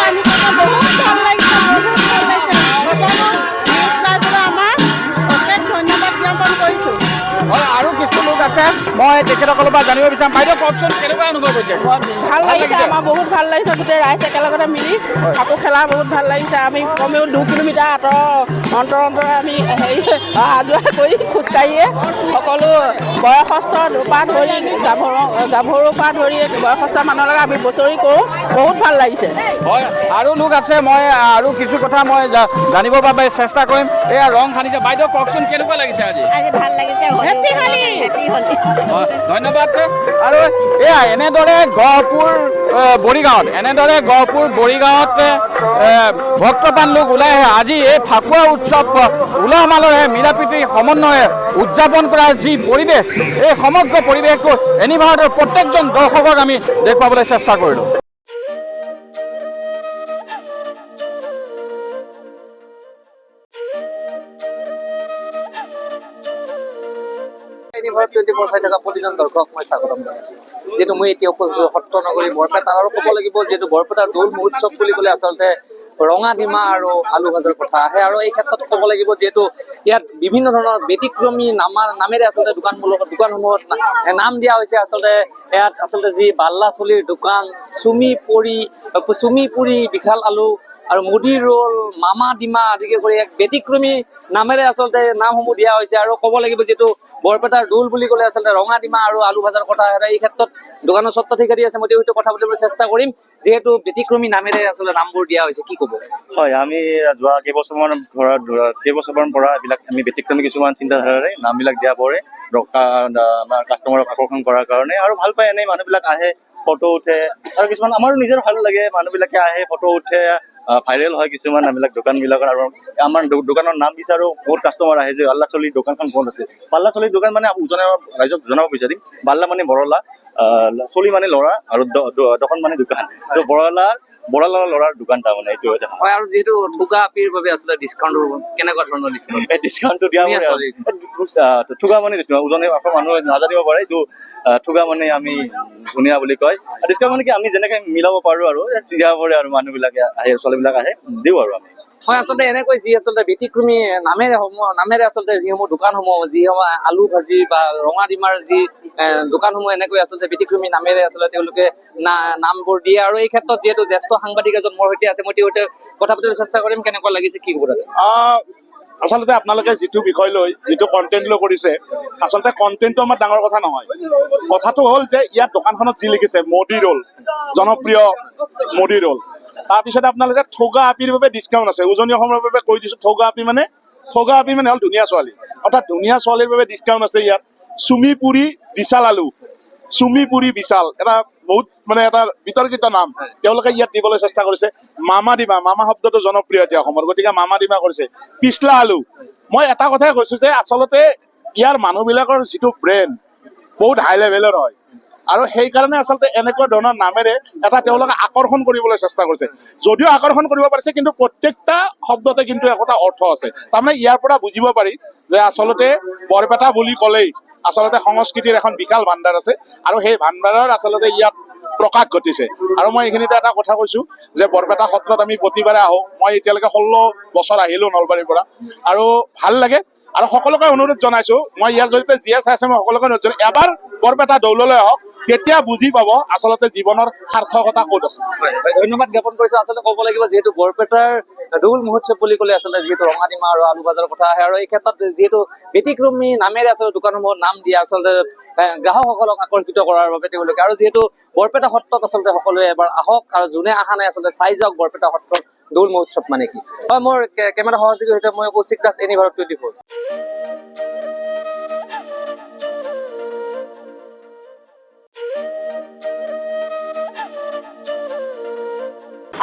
আমি বহুত ভাল লাগিছে, আমাৰ অশেষ ধন্যবাদ জ্ঞাপন কৰিছোঁ। হয়, আৰু কিছু লোক আছে, মই তেখেতসকলৰ পৰা জানিব বিচাৰিম। বাইদেউ কওকচোন, কেনেকুৱা অনুভৱ হৈছে? ভাল লাগিছে, আমাৰ বহুত ভাল লাগিছে। গোটেই ৰাইজ একেলগতে মিলি ফাকু খেলা বহুত ভাল লাগিছে। আমি কমেও 2 কিলোমিটাৰ অন্তৰে আমি হেৰি অহা যোৱা কৰি খোজকাঢ়িয়ে সকলো বয়সস্থৰ পৰা ধৰি গাভৰুৰ পৰা ধৰি বয়সস্থ মানুহলৈকে আমি বছৰি কৰোঁ। বহুত ভাল লাগিছে। হয়, আৰু লোক আছে, মই আৰু কিছু কথা মই জানিবৰ বাবে চেষ্টা কৰিম। এয়া ৰং সানিছে। বাইদেউ কওকচোন, কেনেকুৱা লাগিছে আজি? আজি ভাল লাগিছে। ধন্যবাদ। আৰু এয়া এনেদৰে গহপুৰ বৰিগাঁৱত ভক্তপ্ৰাণ লোক ওলাই আহে। আজি এই ফাকুৱা উৎসৱ উলহ মালহে মিলা প্ৰীতিৰ সমন্বয়ে উদযাপন কৰাৰ যি পৰিৱেশ, এই সমগ্ৰ পৰিৱেশটো এনি ভাৰতৰ প্ৰত্যেকজন দৰ্শকক আমি দেখুৱাবলৈ চেষ্টা কৰিলোঁ। প্ৰতিজন দৰ্শক মই স্বাগতম জনাইছোঁ। যিহেতু মই এতিয়া উপস্থিত সত্ৰনগৰী বৰপেটা, আৰু ক'ব লাগিব যিহেতু বৰপেটা দৌল মহোৎসৱ বুলি ক'লে আচলতে ৰঙা ডিমা আৰু আলু ভাজাৰ কথা আহে। আৰু এই ক্ষেত্ৰত ক'ব লাগিব যিহেতু ইয়াত বিভিন্ন ধৰণৰ ব্যতিক্ৰমী নামেৰে আচলতে দোকানসমূহত নাম দিয়া হৈছে। আচলতে ইয়াত আচলতে যি বাল্লা চলিৰ দোকান, চুমি পুৰি, বিশাল আলু আৰু মুড়ি ৰোল, মামা ডিমা আদিকে কৰি এক ব্যতিক্ৰমী নামেৰে আচলতে নামসমূহ দিয়া হৈছে। আৰু ক'ব লাগিব যিহেতু বৰপেটাৰ দৌল বুলি ক'লে আচলতে ৰঙা ডিমা আৰু আলু ভাজাৰ কথা আহে। এই ক্ষেত্ৰত দোকানৰ স্বত্বাধিকাৰী আছে, মই তেওঁৰ কথা পাতিবলৈ চেষ্টা কৰিম। যিহেতু ব্যতিক্ৰমী নামেৰে আচলতে নামবোৰ দিয়া হৈছে, কি ক'ব? হয়, আমি যোৱা কেইবছৰমান পৰা এইবিলাক আমি ব্যতিক্ৰমী কিছুমান চিন্তাধাৰাৰে নামবিলাক দিয়া পৰে আমাৰ কাষ্টমাৰক আকৰ্ষণ কৰাৰ কাৰণে। আৰু ভাল পায়, এনেই মানুহবিলাক আহে, ফটো উঠে, আৰু কিছুমান আমাৰো নিজৰ ভাল লাগে, মানুহবিলাকে আহে, ফটো উঠে, ভাইৰেল হয় কিছুমান নামবিলাক দোকানবিলাকৰ। আৰু আমাৰ দোকানৰ নাম বিচাৰো বহুত কাষ্টমাৰ আহে যে বাল্লা চলিৰ দোকানখন ক'ত আছে। বাল্লা চলিৰ দোকান মানে ৰাইজক জনাব বিচাৰিম, বাল্লা মানে বৰলা, চলি মানে ল'ৰা, আৰু দোকান মানে দোকান। ত' বৰলাৰ ল'ৰাৰ দোকান তাৰমানে এইটো হয়। আৰু যিহেতু ঠুগা আপিৰ বাবে আচলতে ডিছকাউণ্ট কেনেকুৱা ধৰণৰ ডিছকাউণ্ট? এই ডিছকাউণ্টটো দিয়া ঠুগা মানে উজনে মানুহে নাজানিব পাৰে, এইটো ঠুগা মানে আমি ধুনীয়া বুলি কয়। ডিছকাউণ্ট মানে কি আমি যেনেকৈ মিলাব পাৰোঁ আৰু চিধা পৰে, আৰু মানুহবিলাকে আহে, ছোৱালীবিলাক আহে, দিওঁ আৰু আমি। হয়, আচলতে এনেকৈ যি আচলতে ব্যতিক্ৰমী নামেৰে আচলতে যিসমূহ দোকানসমূহ, যিসমূহ আলু ভাজি বা ৰঙা ডিমাৰ যি দোকানসমূহ এনেকৈ আচলতে ব্যতিক্ৰমী নামেৰে আচলতে তেওঁলোকে নামবোৰ দিয়ে। আৰু এই ক্ষেত্ৰত যিহেতু জ্যেষ্ঠ সাংবাদিক এজন মোৰ সৈতে আছে, মই তেওঁৰ সৈতে কথা পাতিবলৈ চেষ্টা কৰিম। কেনেকুৱা লাগিছে, কি ক'ব তাতে? আচলতে আপোনালোকে যিটো বিষয় লৈ যিটো কণ্টেণ্ট লৈ কৰিছে, আচলতে কণ্টেণ্টটো আমাৰ ডাঙৰ কথা নহয়। কথাটো হ'ল যে ইয়াত দোকানখনত যি লিখিছে মুড়ি ৰোল, জনপ্ৰিয় মুড়ি ৰোল, তাৰপিছতে আপোনালোকে ঠগা আপিৰ বাবে ডিছকাউণ্ট আছে। উজনি অসমৰ বাবে কৈ দিছোঁ, ঠগা আপি মানে হ'ল ধুনীয়া ছোৱালী, অৰ্থাৎ ধুনীয়া ছোৱালীৰ বাবে ডিছকাউণ্ট আছে ইয়াত। চুমি পুৰি, বিশাল আলু, চুমি পুৰি বিশাল, এটা বহুত মানে এটা বিতৰ্কিত নাম, তেওঁলোকে ইয়াত দিবলৈ চেষ্টা কৰিছে। মামা ডিমা, মামা শব্দটো জনপ্ৰিয় এতিয়া অসমৰ, গতিকে মামা ডিমা কৰিছে। পিছলা আলু, মই এটা কথাই কৈছোঁ যে আচলতে ইয়াৰ মানুহবিলাকৰ যিটো ব্ৰেণ্ড বহুত হাই লেভেলৰ হয়, আৰু সেইকাৰণে আচলতে এনেকুৱা ধৰণৰ নামেৰে এটা তেওঁলোকে আকৰ্ষণ কৰিবলৈ চেষ্টা কৰিছে। যদিও আকৰ্ষণ কৰিব পাৰিছে, কিন্তু প্ৰত্যেকটা শব্দতে কিন্তু একোটা অৰ্থ আছে। তাৰমানে ইয়াৰ পৰা বুজিব পাৰি যে আচলতে বৰপেটা বুলি ক'লেই আচলতে সংস্কৃতিৰ এখন বিশাল ভাণ্ডাৰ আছে, আৰু সেই ভাণ্ডাৰৰ আচলতে ইয়াত প্ৰকাশ ঘটিছে। আৰু মই এইখিনিতে এটা কথা কৈছোঁ যে বৰপেটা সত্ৰত আমি প্ৰতিবাৰে আহোঁ। মই এতিয়ালৈকে 16 বছৰ আহিলোঁ নলবাৰীৰ পৰা, আৰু ভাল লাগে। আৰু সকলোকে অনুৰোধ জনাইছোঁ, মই ইয়াৰ জৰিয়তে যিয়ে চাই আছে মই সকলোকে অনুৰোধ জনাইছোঁ, এবাৰ বৰপেটা দৌললৈ আহক, তেতিয়া বুজি পাব আচলতে জীৱনৰ সাৰ্থকতা ক'ত আছে। ধন্যবাদ জ্ঞাপন কৰিছোঁ। আচলতে ক'ব লাগিব যিহেতু বৰপেটাৰ দৌল মহোৎসৱ বুলি ক'লে আচলতে যিহেতু ৰঙা ডিমা আৰু আলু ভাজাৰ কথা আহে, আৰু এই ক্ষেত্ৰত যিহেতু ব্যতিক্ৰমী নামেৰে আচলতে দোকানসমূহত নাম দিয়া আচলতে গ্ৰাহকসকলক আকৰ্ষিত কৰাৰ বাবে তেওঁলোকে। আৰু যিহেতু বৰপেটা সত্ৰত আচলতে সকলোৱে এবাৰ আহক, আৰু যোনে অহা নাই আচলতে চাই যাওক বৰপেটা সত্ৰৰ দৌল মহোৎসৱ মানে কি। হয়, মোৰ কেমেৰা সহযোগীৰ সৈতে মই কৌশিক দাস, এনি ভাৰত 24।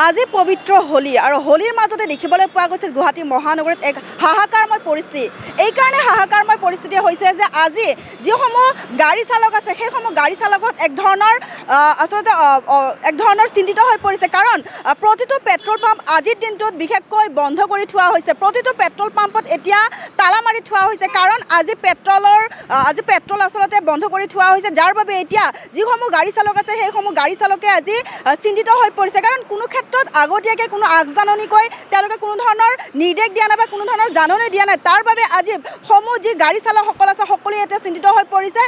আজি পবিত্ৰ হোলী আৰু হোলীৰ মাজতে দেখিবলৈ পোৱা গৈছে গুৱাহাটী মহানগৰীত এক হাহাকাৰময় পৰিস্থিতি। এইকাৰণে হাহাকাৰময় পৰিস্থিতি হৈছে যে আজি যিসমূহ গাড়ী চালক আছে সেইসমূহ গাড়ী চালকত এক ধৰণৰ চিন্তিত হৈ পৰিছে। কাৰণ প্ৰতিটো পেট্ৰল পাম্প আজিৰ দিনটোত বিশেষকৈ বন্ধ কৰি থোৱা হৈছে। প্ৰতিটো পেট্ৰল পাম্পত এতিয়া তালা মাৰি থোৱা হৈছে। কাৰণ আজি পেট্ৰল আচলতে বন্ধ কৰি থোৱা হৈছে, যাৰ বাবে এতিয়া যিসমূহ গাড়ী চালক আছে সেইসমূহ গাড়ী চালকে আজি চিন্তিত হৈ পৰিছে। কাৰণ কোনো ক্ষেত্ৰত আগতীয়াকৈ কোনো আগজাননীকৈ তেওঁলোকে কোনো ধৰণৰ নিৰ্দেশ দিয়া নাই বা কোনো ধৰণৰ জাননী দিয়া নাই। তাৰ বাবে আজি সমূহ যি গাড়ী চালকসকল আছে সকলোৱে এতিয়া চিন্তিত হৈ পৰিছে।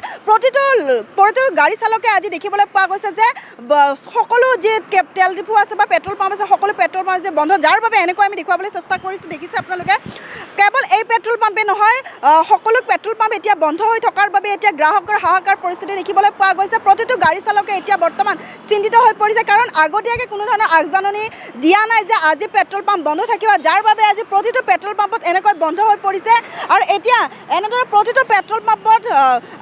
প্ৰতিটো গাড়ী চালকে আজি দেখিবলৈ পোৱা গৈছে যে সকলো যি তেল ডিপু আছে বা পেট্ৰল পাম্প আছে সকলো পেট্ৰল পাম্প যে বন্ধ, যাৰ বাবে এনেকৈ আমি দেখুৱাবলৈ চেষ্টা কৰিছোঁ। দেখিছে আপোনালোকে কেৱল এই পেট্ৰল পাম্পে নহয়, সকলো পেট্ৰল পাম্প এতিয়া বন্ধ হৈ থকাৰ বাবে এতিয়া গ্ৰাহকৰ হাহাকাৰ পৰিস্থিতি দেখিবলৈ পোৱা গৈছে। প্ৰতিটো গাড়ী চালকে এতিয়া বৰ্তমান চিন্তিত হৈ পৰিছে। কাৰণ আগতীয়াকৈ কোনো ধৰণৰ আগজাননী দিয়া নাই যে আজি পেট্ৰল পাম্প বন্ধ থাকিব, যাৰ বাবে আজি প্ৰতিটো পেট্ৰল পাম্পত এনেকৈ বন্ধ হৈ পৰিছে। আৰু এতিয়া এনেদৰে প্ৰতিটো পেট্ৰল পাম্পত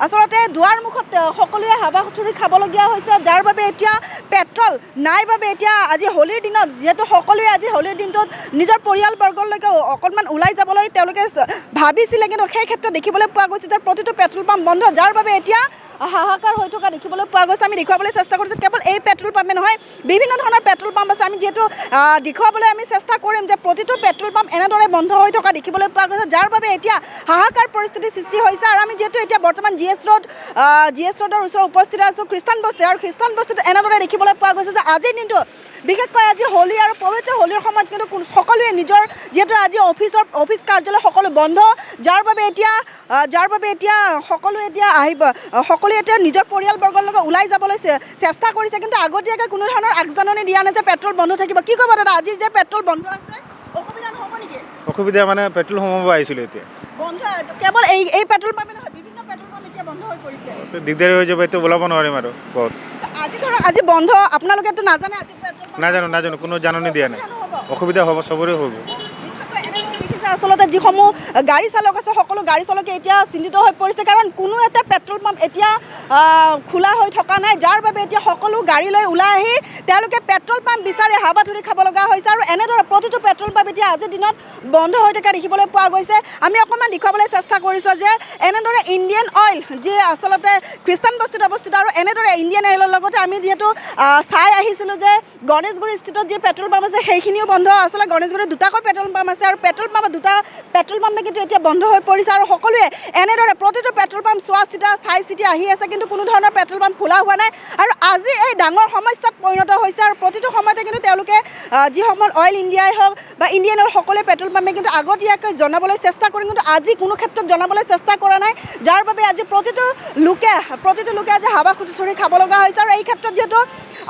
আচলতে দুৱাৰ মুখত সকলোৱে হাবাথুৰি খাবলগীয়া হৈছে, যাৰ বাবে এতিয়া পেট্ৰল নাই বাবে এতিয়া আজি হোলীৰ দিনত যিহেতু সকলোৱে আজি হোলীৰ দিনটোত নিজৰ পৰিয়ালবৰ্গলৈকে অকণমান ওলাই যাবলৈ তেওঁলোকে ভাবিছিলে, কিন্তু সেই ক্ষেত্ৰত দেখিবলৈ পোৱা গৈছে যে প্ৰতিটো পেট্ৰল পাম্প বন্ধ, যাৰ বাবে এতিয়া হাহাকাৰ হৈ থকা দেখিবলৈ পোৱা গৈছে। আমি দেখুৱাবলৈ চেষ্টা কৰিছোঁ কেৱল এই পেট্ৰল পাম্পে নহয়, বিভিন্ন ধৰণৰ পেট্ৰল পাম্প আছে। আমি যিহেতু দেখুৱাবলৈ আমি চেষ্টা কৰিম যে প্ৰতিটো পেট্ৰল পাম্প এনেদৰে বন্ধ হৈ থকা দেখিবলৈ পোৱা গৈছে, যাৰ বাবে এতিয়া হাহাকাৰ পৰিস্থিতিৰ সৃষ্টি হৈছে। আৰু আমি যিহেতু এতিয়া বৰ্তমান জি এছ ৰোডৰ ওচৰত উপস্থিত আছোঁ খ্ৰীষ্টান বস্তি, আৰু খ্ৰীষ্টান বস্তিত এনেদৰে দেখিবলৈ পোৱা গৈছে যে আজিৰ দিনটো বিশেষকৈ আজি হোলী আৰু পবিত্ৰ হোলীৰ সময়ত কিন্তু সকলোৱে নিজৰ যিহেতু আজি অফিচ কাৰ্যালয় সকলো বন্ধ, যাৰ বাবে এতিয়া সকলোৱে এতিয়া নিজৰ পৰিয়ালবৰ্গৰ লগত ওলাই যাবলৈ চেষ্টা কৰিছে, কিন্তু আগতীয়াকৈ কোনো ধৰণৰ আগজাননী দিয়া নাই যে পেট্ৰল বন্ধ থাকিব। কি ক'ব দাদা, আজি যে পেট্ৰল বন্ধ আছে অসুবিধা নহ'ব নেকি? অসুবিধা মানে পেট্ৰল সোমাব আহিছিলোঁ এতিয়া বন্ধ, কেৱল এই পেট্ৰল পাম্পে নহয় বিভিন্ন পেট্ৰল পাম্প এতিয়া বন্ধ হৈ পৰিছে। দিগদাৰী হৈ যাব, এতিয়া ওলাব নোৱাৰিম আৰু বহুত। আজি বন্ধ, আপোনালোকেতো নাজানে আজি নাজানো কোনো জাননী দিয়া নাই। অসুবিধা হ'ব, চবৰে হ'ব। আচলতে যিসমূহ গাড়ী চালক আছে সকলো গাড়ী চালকে এতিয়া চিন্তিত হৈ পৰিছে। কাৰণ কোনো এটা পেট্ৰল পাম্প এতিয়া খোলা হৈ থকা নাই, যাৰ বাবে এতিয়া সকলো গাড়ী লৈ ওলাই আহি তেওঁলোকে পেট্ৰল পাম্প বিচাৰি হাবাথুৰি খাব লগা হৈছে। আৰু এনেদৰে প্ৰতিটো পেট্ৰল পাম্প এতিয়া আজিৰ দিনত বন্ধ হৈ থকা দেখিবলৈ পোৱা গৈছে। আমি অকণমান দেখুৱাবলৈ চেষ্টা কৰিছোঁ যে এনেদৰে ইণ্ডিয়ান অইল যি আচলতে খ্ৰীষ্টান বস্তিত অৱস্থিত, আৰু এনেদৰে ইণ্ডিয়ান অইলৰ লগতে আমি যিহেতু চাই আহিছিলোঁ যে গণেশগুৰি স্থিতত যি পেট্ৰল পাম্প আছে সেইখিনিও বন্ধ। আচলতে গণেশগুৰিত দুটাকৈ পেট্ৰল পাম্প আছে, আৰু দুটা পেট্ৰল পাম্পে কিন্তু এতিয়া বন্ধ হৈ পৰিছে। আৰু সকলোৱে এনেদৰে প্ৰতিটো পেট্ৰল পাম্প চাই চিতি আহি আছে, কিন্তু কোনো ধৰণৰ পেট্ৰল পাম্প খোলা হোৱা নাই। আৰু আজি এই ডাঙৰ সমস্যাত পৰিণত হৈছে। আৰু প্ৰতিটো সময়তে কিন্তু তেওঁলোকে যিসমূহ অইল ইণ্ডিয়াই হওক বা ইণ্ডিয়ান অইল সকলোৱে পেট্ৰল পাম্পে কিন্তু আগতীয়াকৈ জনাবলৈ চেষ্টা কৰিম, কিন্তু আজি কোনো ক্ষেত্ৰত জনাবলৈ চেষ্টা কৰা নাই, যাৰ বাবে আজি প্ৰতিটো লোকে আজি হাবাথুৰি খাব লগা হৈছে। আৰু এই ক্ষেত্ৰত যিহেতু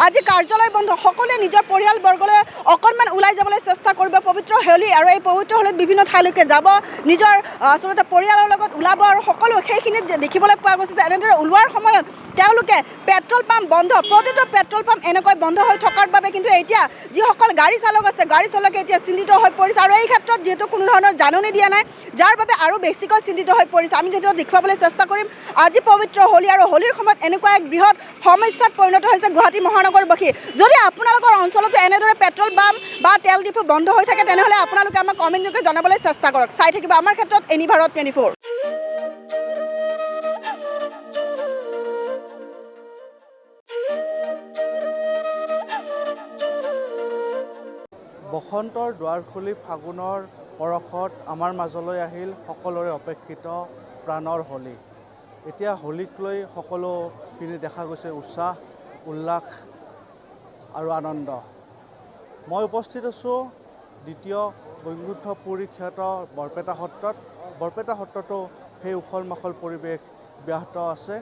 আজি কাৰ্যালয় বন্ধ, সকলোৱে নিজৰ পৰিয়ালবৰ্গলৈ অকণমান ওলাই যাবলৈ চেষ্টা কৰিব পবিত্ৰ হোলী। আৰু এই পবিত্ৰ হোলীত বিভিন্ন ঠাইলৈকে যাব, নিজৰ আচলতে পৰিয়ালৰ লগত ওলাব। আৰু সকলো সেইখিনিত দেখিবলৈ পোৱা গৈছে যে এনেদৰে ওলোৱাৰ সময়ত তেওঁলোকে পেট্ৰল পাম্প বন্ধ, প্ৰতিটো পেট্ৰল পাম্প এনেকৈ বন্ধ হৈ থকাৰ বাবে কিন্তু এতিয়া যিসকল গাড়ী চালক আছে গাড়ী চালকে এতিয়া চিন্তিত হৈ পৰিছে। আৰু এই ক্ষেত্ৰত যিহেতু কোনো ধৰণৰ জাননী দিয়া নাই, যাৰ বাবে আৰু বেছিকৈ চিন্তিত হৈ পৰিছে। আমি যিহেতু দেখুৱাবলৈ চেষ্টা কৰিম আজি পবিত্ৰ হোলী, আৰু হোলীৰ সময়ত এনেকুৱা এক বৃহৎ সমস্যাত পৰিণত হৈছে গুৱাহাটী মহানগৰবাসী। যদি আপোনালোকৰ অঞ্চলতো এনেদৰে পেট্ৰল পাম্প বা তেল ডিপু বন্ধ হৈ থাকে, তেনেহ'লে আপোনালোকে আমাক কমেণ্টযোগে জনাবলৈ চেষ্টা কৰক। চাই থাকিব আমাৰ ক্ষেত্ৰত এনি ভাৰত 24। বসন্তৰ দুৱাৰ খুলি ফাগুনৰ পৰশত আমাৰ মাজলৈ আহিল সকলোৰে অপেক্ষিত প্ৰাণৰ হোলী। এতিয়া হোলীক লৈ সকলোখিনি দেখা গৈছে উৎসাহ, উল্লাস আৰু আনন্দ। মই উপস্থিত আছোঁ দ্বিতীয় বৈকুণ্ঠপুৰী খ্যাত বৰপেটা সত্ৰত। বৰপেটা সত্ৰতো সেই উখল মাখল পৰিৱেশ ব্যাহত আছে,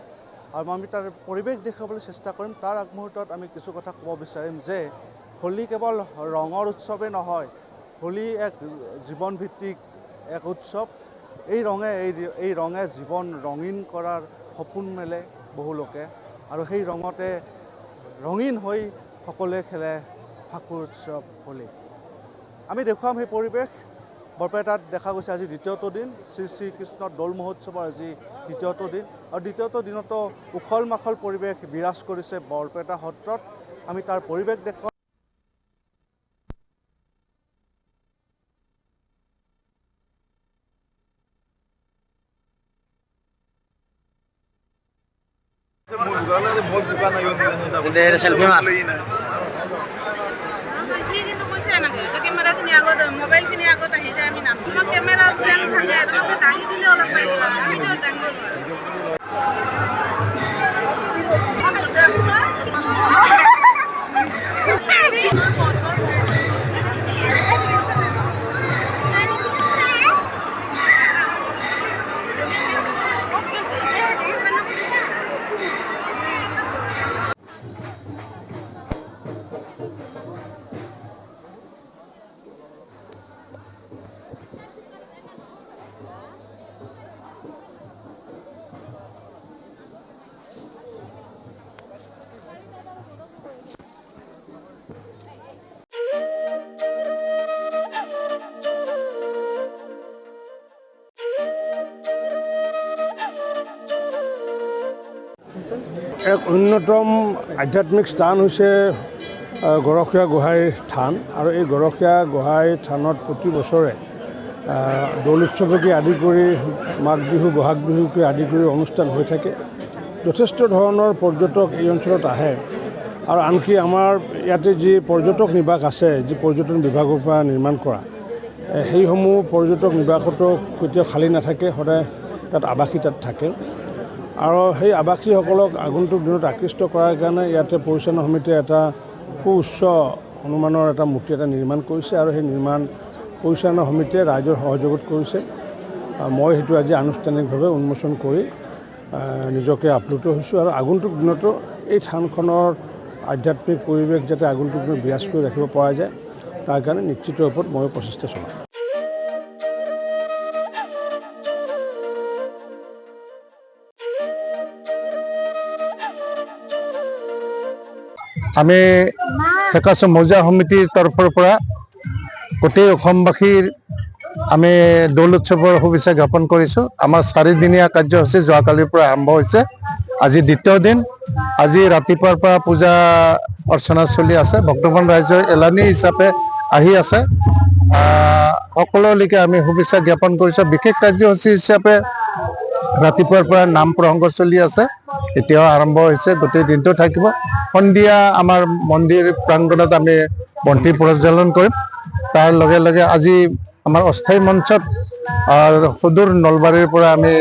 আৰু আমি তাৰ পৰিৱেশ দেখুৱাবলৈ চেষ্টা কৰিম। তাৰ আগমুহূৰ্তত আমি কিছু কথা ক'ব বিচাৰিম যে হোলী কেৱল ৰঙৰ উৎসৱে নহয়, হোলী এক জীৱনভিত্তিক এক উৎসৱ। এই ৰঙে জীৱন ৰঙীন কৰাৰ সপোন মেলে বহু লোকে, আৰু সেই ৰঙতে ৰঙীন হৈ সকলোৱে খেলে ফাকু উৎসৱ হোলী। আমি দেখুৱাম সেই পৰিৱেশ। বৰপেটাত দেখা গৈছে আজি দ্বিতীয়টো দিন, শ্ৰীকৃষ্ণৰ দৌল মহোৎসৱৰ আজি দ্বিতীয়টো দিন, আৰু দ্বিতীয়টো দিনতো উখল মাখল পৰিৱেশ বিৰাজ কৰিছে বৰপেটা সত্ৰত। আমি তাৰ পৰিৱেশ দেখুৱাম। সেলফি মাৰ কেমেৰাখিনি আগত মোবাইলখিনি আগত আহি যায় আমি নাম কেমেৰা ষ্টেণ্ড থাকে দাঙি দিলে অলপ পাইছোঁ আমিতো দাঙিব এক অন্যতম আধ্যাত্মিক স্থান হৈছে গৰখীয়া গোহাঁইৰ থান আৰু এই গৰখীয়া গোহাঁইৰ থানত প্ৰতি বছৰে দৌল উৎসৱকে আদি কৰি মাঘ বিহু বহাগ বিহুকে আদি কৰি অনুষ্ঠান হৈ থাকে যথেষ্ট ধৰণৰ পৰ্যটক এই অঞ্চলত আহে আৰু আনকি আমাৰ ইয়াতে যি পৰ্যটক নিবাস আছে যি পৰ্যটন বিভাগৰ পৰা নিৰ্মাণ কৰা সেইসমূহ পৰ্যটক নিবাসতো কেতিয়াও খালী নাথাকে সদায় তাত আৱাসী তাত থাকে আৰু সেই আৱাসীসকলক আগন্তুক দিনত আকৃষ্ট কৰাৰ কাৰণে ইয়াতে পৰিচালনা সমিতিয়ে এটা সুউচ্চ হনুমানৰ এটা মূৰ্তি এটা নিৰ্মাণ কৰিছে আৰু সেই নিৰ্মাণ পৰিচালনা সমিতিয়ে ৰাইজৰ সহযোগত কৰিছে মই সেইটো আজি আনুষ্ঠানিকভাৱে উন্মোচন কৰি নিজকে আপ্লুত হৈছোঁ আৰু আগন্তুক দিনতো এই থানখনৰ আধ্যাত্মিক পৰিৱেশ যাতে আগন্তুক দিনত বিৰাজ কৰি ৰাখিব পৰা যায় তাৰ কাৰণে নিশ্চিত ৰূপত মই প্ৰচেষ্টা চলাওঁ আমি ঠেকাচৰ মৌজা সমিতিৰ তৰফৰ পৰা গোটেই অসমবাসীৰ আমি দৌল উৎসৱৰ শুভেচ্ছা জ্ঞাপন কৰিছোঁ আমাৰ 4দিনীয়া কাৰ্যসূচী যোৱাকালিৰ পৰা আৰম্ভ হৈছে আজি দ্বিতীয় দিন আজি ৰাতিপুৱাৰ পৰা পূজা অৰ্চনা চলি আছে ভক্তগণ ৰাইজৰ এলানি হিচাপে আহি আছে সকলোলৈকে আমি শুভেচ্ছা জ্ঞাপন কৰিছোঁ বিশেষ কাৰ্যসূচী হিচাপে ৰাতিপুৱাৰ পৰা নাম প্ৰসংগ চলি আছে এতিয়াও আৰম্ভ হৈছে গোটেই দিনটো থাকিব সন্ধিয়া আমাৰ মন্দিৰ প্ৰাংগণত আমি বন্তি প্ৰজ্বলন কৰিম তাৰ লগে লগে আজি আমাৰ অস্থায়ী মঞ্চত সুদূৰ নলবাৰীৰ পৰা আমি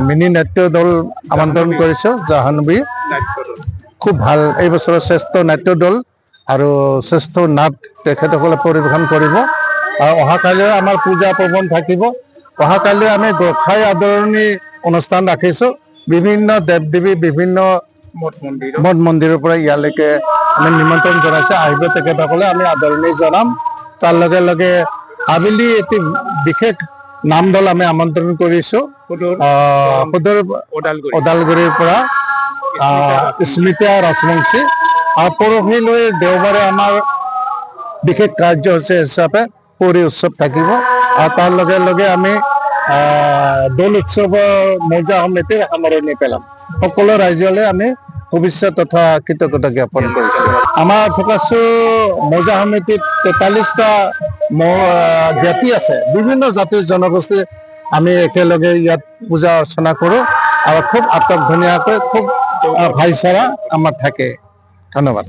মিনি নাট্য দল আমন্ত্ৰণ কৰিছোঁ জাহ্নবী খুব ভাল এই বছৰৰ শ্ৰেষ্ঠ নাট্য দল আৰু শ্ৰেষ্ঠ নাট তেখেতসকলে পৰিৱেশন কৰিব আৰু অহাকালিও আমাৰ পূজা প্ৰবন্ধ থাকিব অহাকালি আমি গোসাঁই আদৰণি অনুষ্ঠান ৰাখিছোঁ বিভিন্ন দেৱ দেৱী বিভিন্ন মঠ মন্দিৰৰ পৰা ইয়ালৈকে আমি নিমন্ত্ৰণ জনাইছোঁ আহিব তেখেতসকলে আমি আদৰণি জনাম তাৰ লগে লগে আবেলি এটি বিশেষ নাম দল আমি আমন্ত্ৰণ কৰিছোঁ সুদূৰ ওদালগুৰিৰ পৰা স্মিতা ৰাজবংশী আৰু পৰহিলৈ দেওবাৰে আমাৰ বিশেষ কাৰ্যসূচী হিচাপে পৰি উৎসৱ থাকিব আৰু তাৰ লগে লগে আমি দৌল উৎসৱৰ মৌজা সমিতিৰ সামৰণি পেলাম সকলো ৰাইজলৈ আমি শুভেচ্ছা তথা কৃতজ্ঞতা জ্ঞাপন কৰিছোঁ আমাৰ ঠেকাচৰ মৌজা সমিতিত 43টা জাতি আছে বিভিন্ন জাতিৰ জনগোষ্ঠী আমি একেলগে ইয়াত পূজা অৰ্চনা কৰোঁ আৰু খুব আটকধুনীয়াকৈ খুব ভাইচাৰা আমাৰ থাকে ধন্যবাদ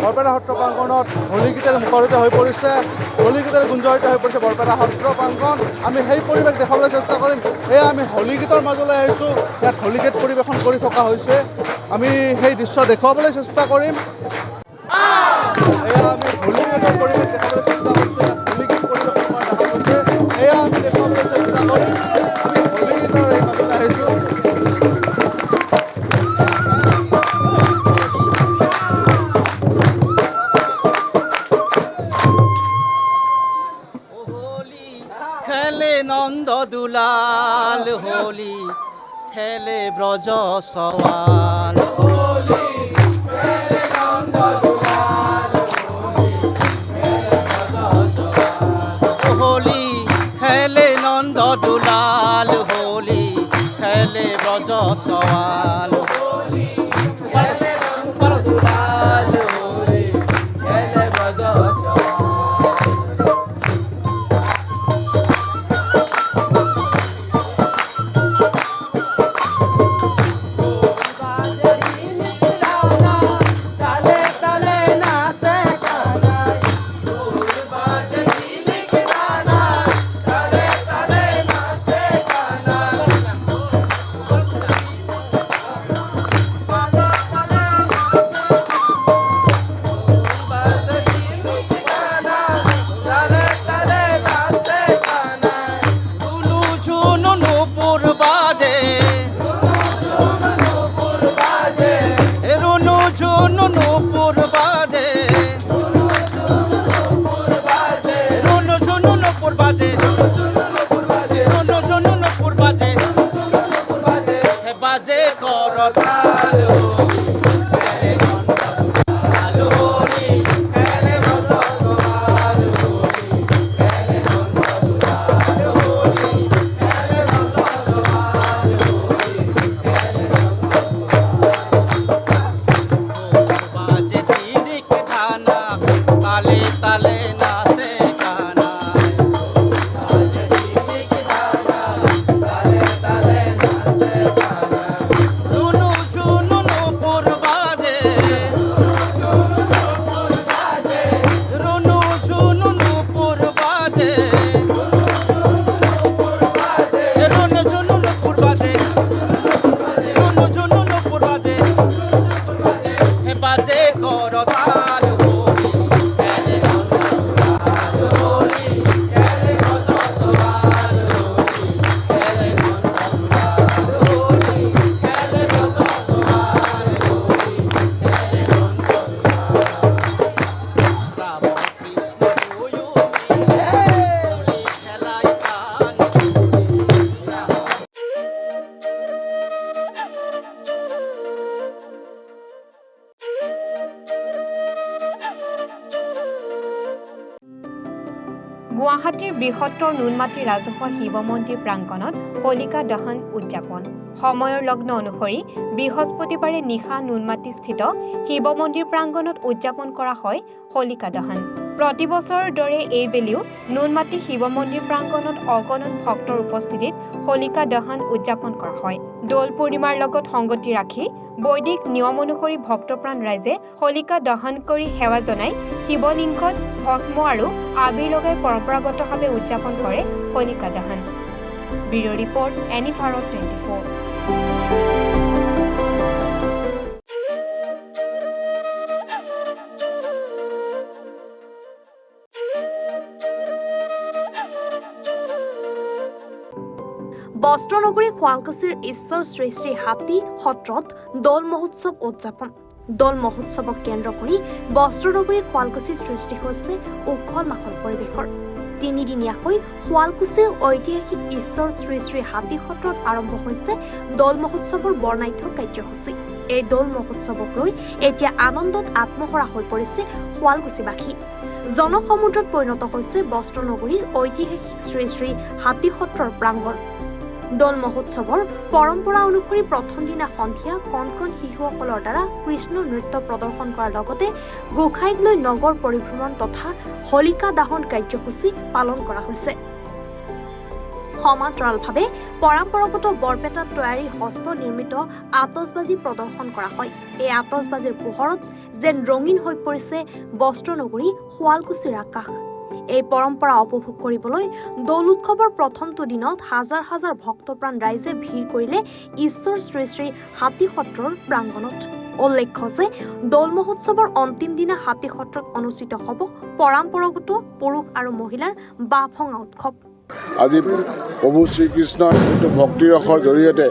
বৰপেটা সত্ৰ প্ৰাংগণত হোলীগীতেৰে মুখৰিত হৈ পৰিছে হোলীগীতেৰে গুঞ্জৰিত হৈ পৰিছে বৰপেটা সত্ৰ প্ৰাংগণ আমি সেই পৰিৱেশ দেখাবলৈ চেষ্টা কৰিম এয়া আমি হোলীগীতৰ মাজলৈ আহিছোঁ ইয়াত হোলীগীত পৰিৱেশন কৰি থকা হৈছে আমি সেই দৃশ্য দেখুৱাবলৈ চেষ্টা কৰিম এয়া আমি হোলীগীতৰ পৰিৱেশ দেখাবলৈ চেষ্টা কৰিছোঁ ইয়াত হোলীগীত পৰিৱেশন কৰা দেখা গৈছে এয়া আমি দেখুৱাবলৈ চেষ্টা কৰিম আমি হোলীগীতৰ এই মাজলৈ আহিছোঁ নন্দ দুলাল হোলি খেলে ব্রজ সওয়াল হোলি খেলে নন্দ দুলাল হোলি খেলে নন্দ দুলাল হোলি খেলে ব্রজ সওয়াল হোলি খেলে নন্দ দুলাল হোলি খেলে ব্রজ সওয়াল কৰতাল হোলী খেলে নন্দলাল হোলী খেলে ব্ৰজসৱাল হোলী খেলে নন্দলাল হোলী খেলে ব্ৰজসৱাল হোলী খেলে নন্দলাল ৰাম কৃষ্ণ দুয়ো মিলে হোলী খেলাই প্ৰাণ গুৱাহাটীৰ বৃহত্তৰ নুনমাটি ৰাজহুৱা শিৱ মন্দিৰ প্ৰাংগণত হোলিকা দহন উদযাপন সময়ৰ লগ্ন অনুসৰি বৃহস্পতিবাৰে নিশা নুনমাটিস্থিত শিৱ মন্দিৰ প্ৰাংগণত উদযাপন কৰা হয় হোলিকা দহন প্ৰতি বছৰৰ দৰে এইবেলিও নুনমাটি শিৱ মন্দিৰ প্ৰাংগণত অগণন ভক্তৰ উপস্থিতিত হোলিকা দহন উদযাপন কৰা হয় দৌল পূৰ্ণিমাৰ লগত সংগতি ৰাখি বৈদিক নিয়ম অনুসৰি ভক্তপ্ৰাণ ৰাইজে হোলিকা দহন কৰি সেৱা জনাই শিৱলিংগত ভস্ম আৰু আবিৰ লগাই পৰম্পৰাগতভাৱে উদযাপন কৰে হোলিকা দহন ব্যুৰ' ৰিপৰ্ট এনি ভাৰত 24 বস্ত্ৰনগৰী শুৱালকুছিৰ ঈশ্বৰ শ্ৰী শ্ৰী হাতী সত্ৰত দৌল মহোৎসৱ উদযাপন দৌল মহোৎসৱক কেন্দ্ৰ কৰি বস্ত্ৰনগৰী শুৱালকুছিত সৃষ্টি হৈছে উখল মাখল পৰিৱেশৰ তিনিদিনীয়াকৈ শুৱালকুছিৰ ঐতিহাসিক ঈশ্বৰ শ্ৰী শ্ৰী হাতী সত্ৰত আৰম্ভ হৈছে দৌল মহোৎসৱৰ বৰ্ণাঢ্য কাৰ্যসূচী এই দৌল মহোৎসৱক লৈ এতিয়া আনন্দত আত্মহৰা হৈ পৰিছে শুৱালকুছিবাসী জনসমুদ্ৰত পৰিণত হৈছে বস্ত্ৰনগৰীৰ ঐতিহাসিক শ্ৰী শ্ৰী হাতী সত্ৰৰ প্ৰাংগণ দৌল মহোৎসৱৰ পৰম্পৰা অনুসৰি প্ৰথম দিনা সন্ধিয়া কণ কণ শিশুসকলৰ দ্বাৰা কৃষ্ণ নৃত্য প্ৰদৰ্শন কৰাৰ লগতে গোসাঁইক লৈ নগৰ পৰিভ্ৰমণ তথা হোলিকা দাহন কাৰ্যসূচী পালন কৰা হৈছে সমান্তৰালভাৱে পৰম্পৰাগত বৰপেটাত তৈয়াৰী হস্ত নিৰ্মিত আতচবাজি প্ৰদৰ্শন কৰা হয় এই আতচবাজিৰ পোহৰত যেন ৰঙীন হৈ পৰিছে বস্ত্ৰনগৰী শুৱালকুছিৰ আকাশ এই পৰম্পৰা উপভোগ কৰিবলৈ দৌল উৎসৱৰ প্ৰথমটো দিনত হাজাৰ হাজাৰ ভক্তপ্ৰাণ ৰাইজে ভিৰ কৰিলে ঈশ্বৰ শ্ৰী শ্ৰী হাতী সত্ৰৰ প্ৰাংগণত উল্লেখ্য যে দৌল মহোৎসৱৰ অন্তিম দিনা হাতী সত্ৰত অনুষ্ঠিত হ'ব পৰম্পৰাগত পুৰুষ আৰু মহিলাৰ বাঁহ ভঙা উৎসৱ আজি প্ৰভু শ্ৰীকৃষ্ণৰ যিটো ভক্তিৰসৰ জৰিয়তে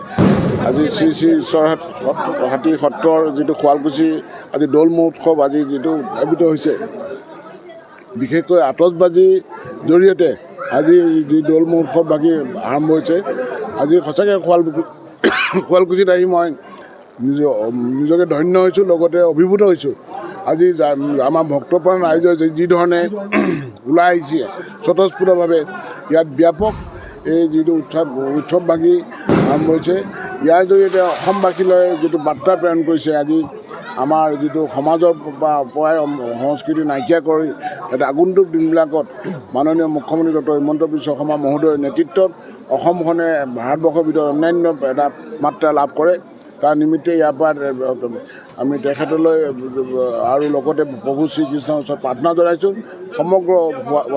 আজি শ্ৰী শ্ৰী ঈশ্বৰ হাতী সত্ৰৰ যিটো শুৱালকুছি আজি দৌল মহোৎসৱ আজি যিটো উদ্যাপিত হৈছে বিশেষকৈ আতচবাজিৰ জৰিয়তে আজি যি দৌল মহোৎসৱ বাকী আৰম্ভ হৈছে আজি সঁচাকৈ শুৱালকুছিত আহি মই নিজকে ধন্য হৈছোঁ লগতে অভিভূত হৈছোঁ আজি আমাৰ ভক্তপ্ৰাণ ৰাইজে যি ধৰণে ওলাই আহিছে স্বতঃস্ফূৰ্তভাৱে ইয়াত ব্যাপক এই যিটো উৎসৱ বাকী আৰম্ভ হৈছে ইয়াৰ জৰিয়তে অসমবাসীলৈ যিটো বাৰ্তা প্ৰেৰণ কৰিছে আজি আমাৰ যিটো সমাজৰ পৰাই সংস্কৃতি নাইকিয়া কৰি এটা আগন্তুক দিনবিলাকত মাননীয় মুখ্যমন্ত্ৰী ডক্টৰ হিমন্ত বিশ্ব শৰ্মা মহোদয়ৰ নেতৃত্বত অসমখনে ভাৰতবৰ্ষৰ ভিতৰত অন্যান্য এটা মাত্ৰা লাভ কৰে তাৰ নিমিত্তে ইয়াৰ পৰা আমি তেখেতলৈ আৰু লগতে প্ৰভু শ্ৰীকৃষ্ণৰ ওচৰত প্ৰাৰ্থনা জনাইছোঁ সমগ্ৰ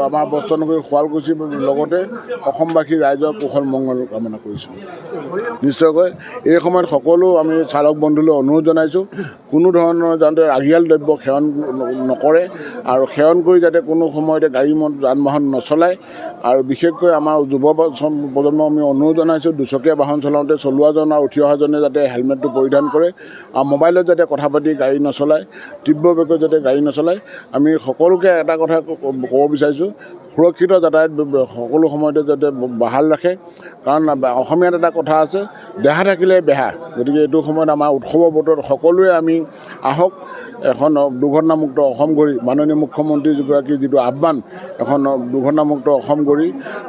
আমাৰ বস্ত্ৰনগৰী শুৱালকুছিৰ লগতে অসমবাসী ৰাইজৰ কুশল মংগল কামনা কৰিছোঁ নিশ্চয়কৈ এই সময়ত সকলো আমি চালক বন্ধুলৈ অনুৰোধ জনাইছোঁ কোনো ধৰণৰ যাতে ৰাগিয়াল দ্ৰব্য সেৱন নকৰে আৰু সেৱন কৰি যাতে কোনো সময়তে গাড়ী যান বাহন নচলায় আৰু বিশেষকৈ আমাৰ যুৱ প্ৰজন্মক আমি অনুৰোধ জনাইছোঁ দুচকীয়া বাহন চলাওঁতে চলোৱাজন আৰু উঠি অহাজনে যাতে হেলমেটটো পৰিধান কৰে আৰু মোবাইলত যাতে কথা পাতি গাড়ী নচলায় তীব্ৰ বেগত যাতে গাড়ী নচলায় আমি সকলোকে এটা কথা ক'ব বিচাৰিছোঁ সুৰক্ষিত যাতায়াত সকলো সময়তে যাতে বাহাল ৰাখে কাৰণ অসমীয়াত এটা কথা আছে দেহা থাকিলে বেহা গতিকে এইটো সময়ত আমাৰ উৎসৱৰ বতৰত সকলোৱে আমি আহক এখন দুৰ্ঘটনামুক্ত অসম কৰি মাননীয় মুখ্যমন্ত্ৰীগৰাকীৰ যিটো আহ্বান এখন দুৰ্ঘটনামুক্ত অসম কৰি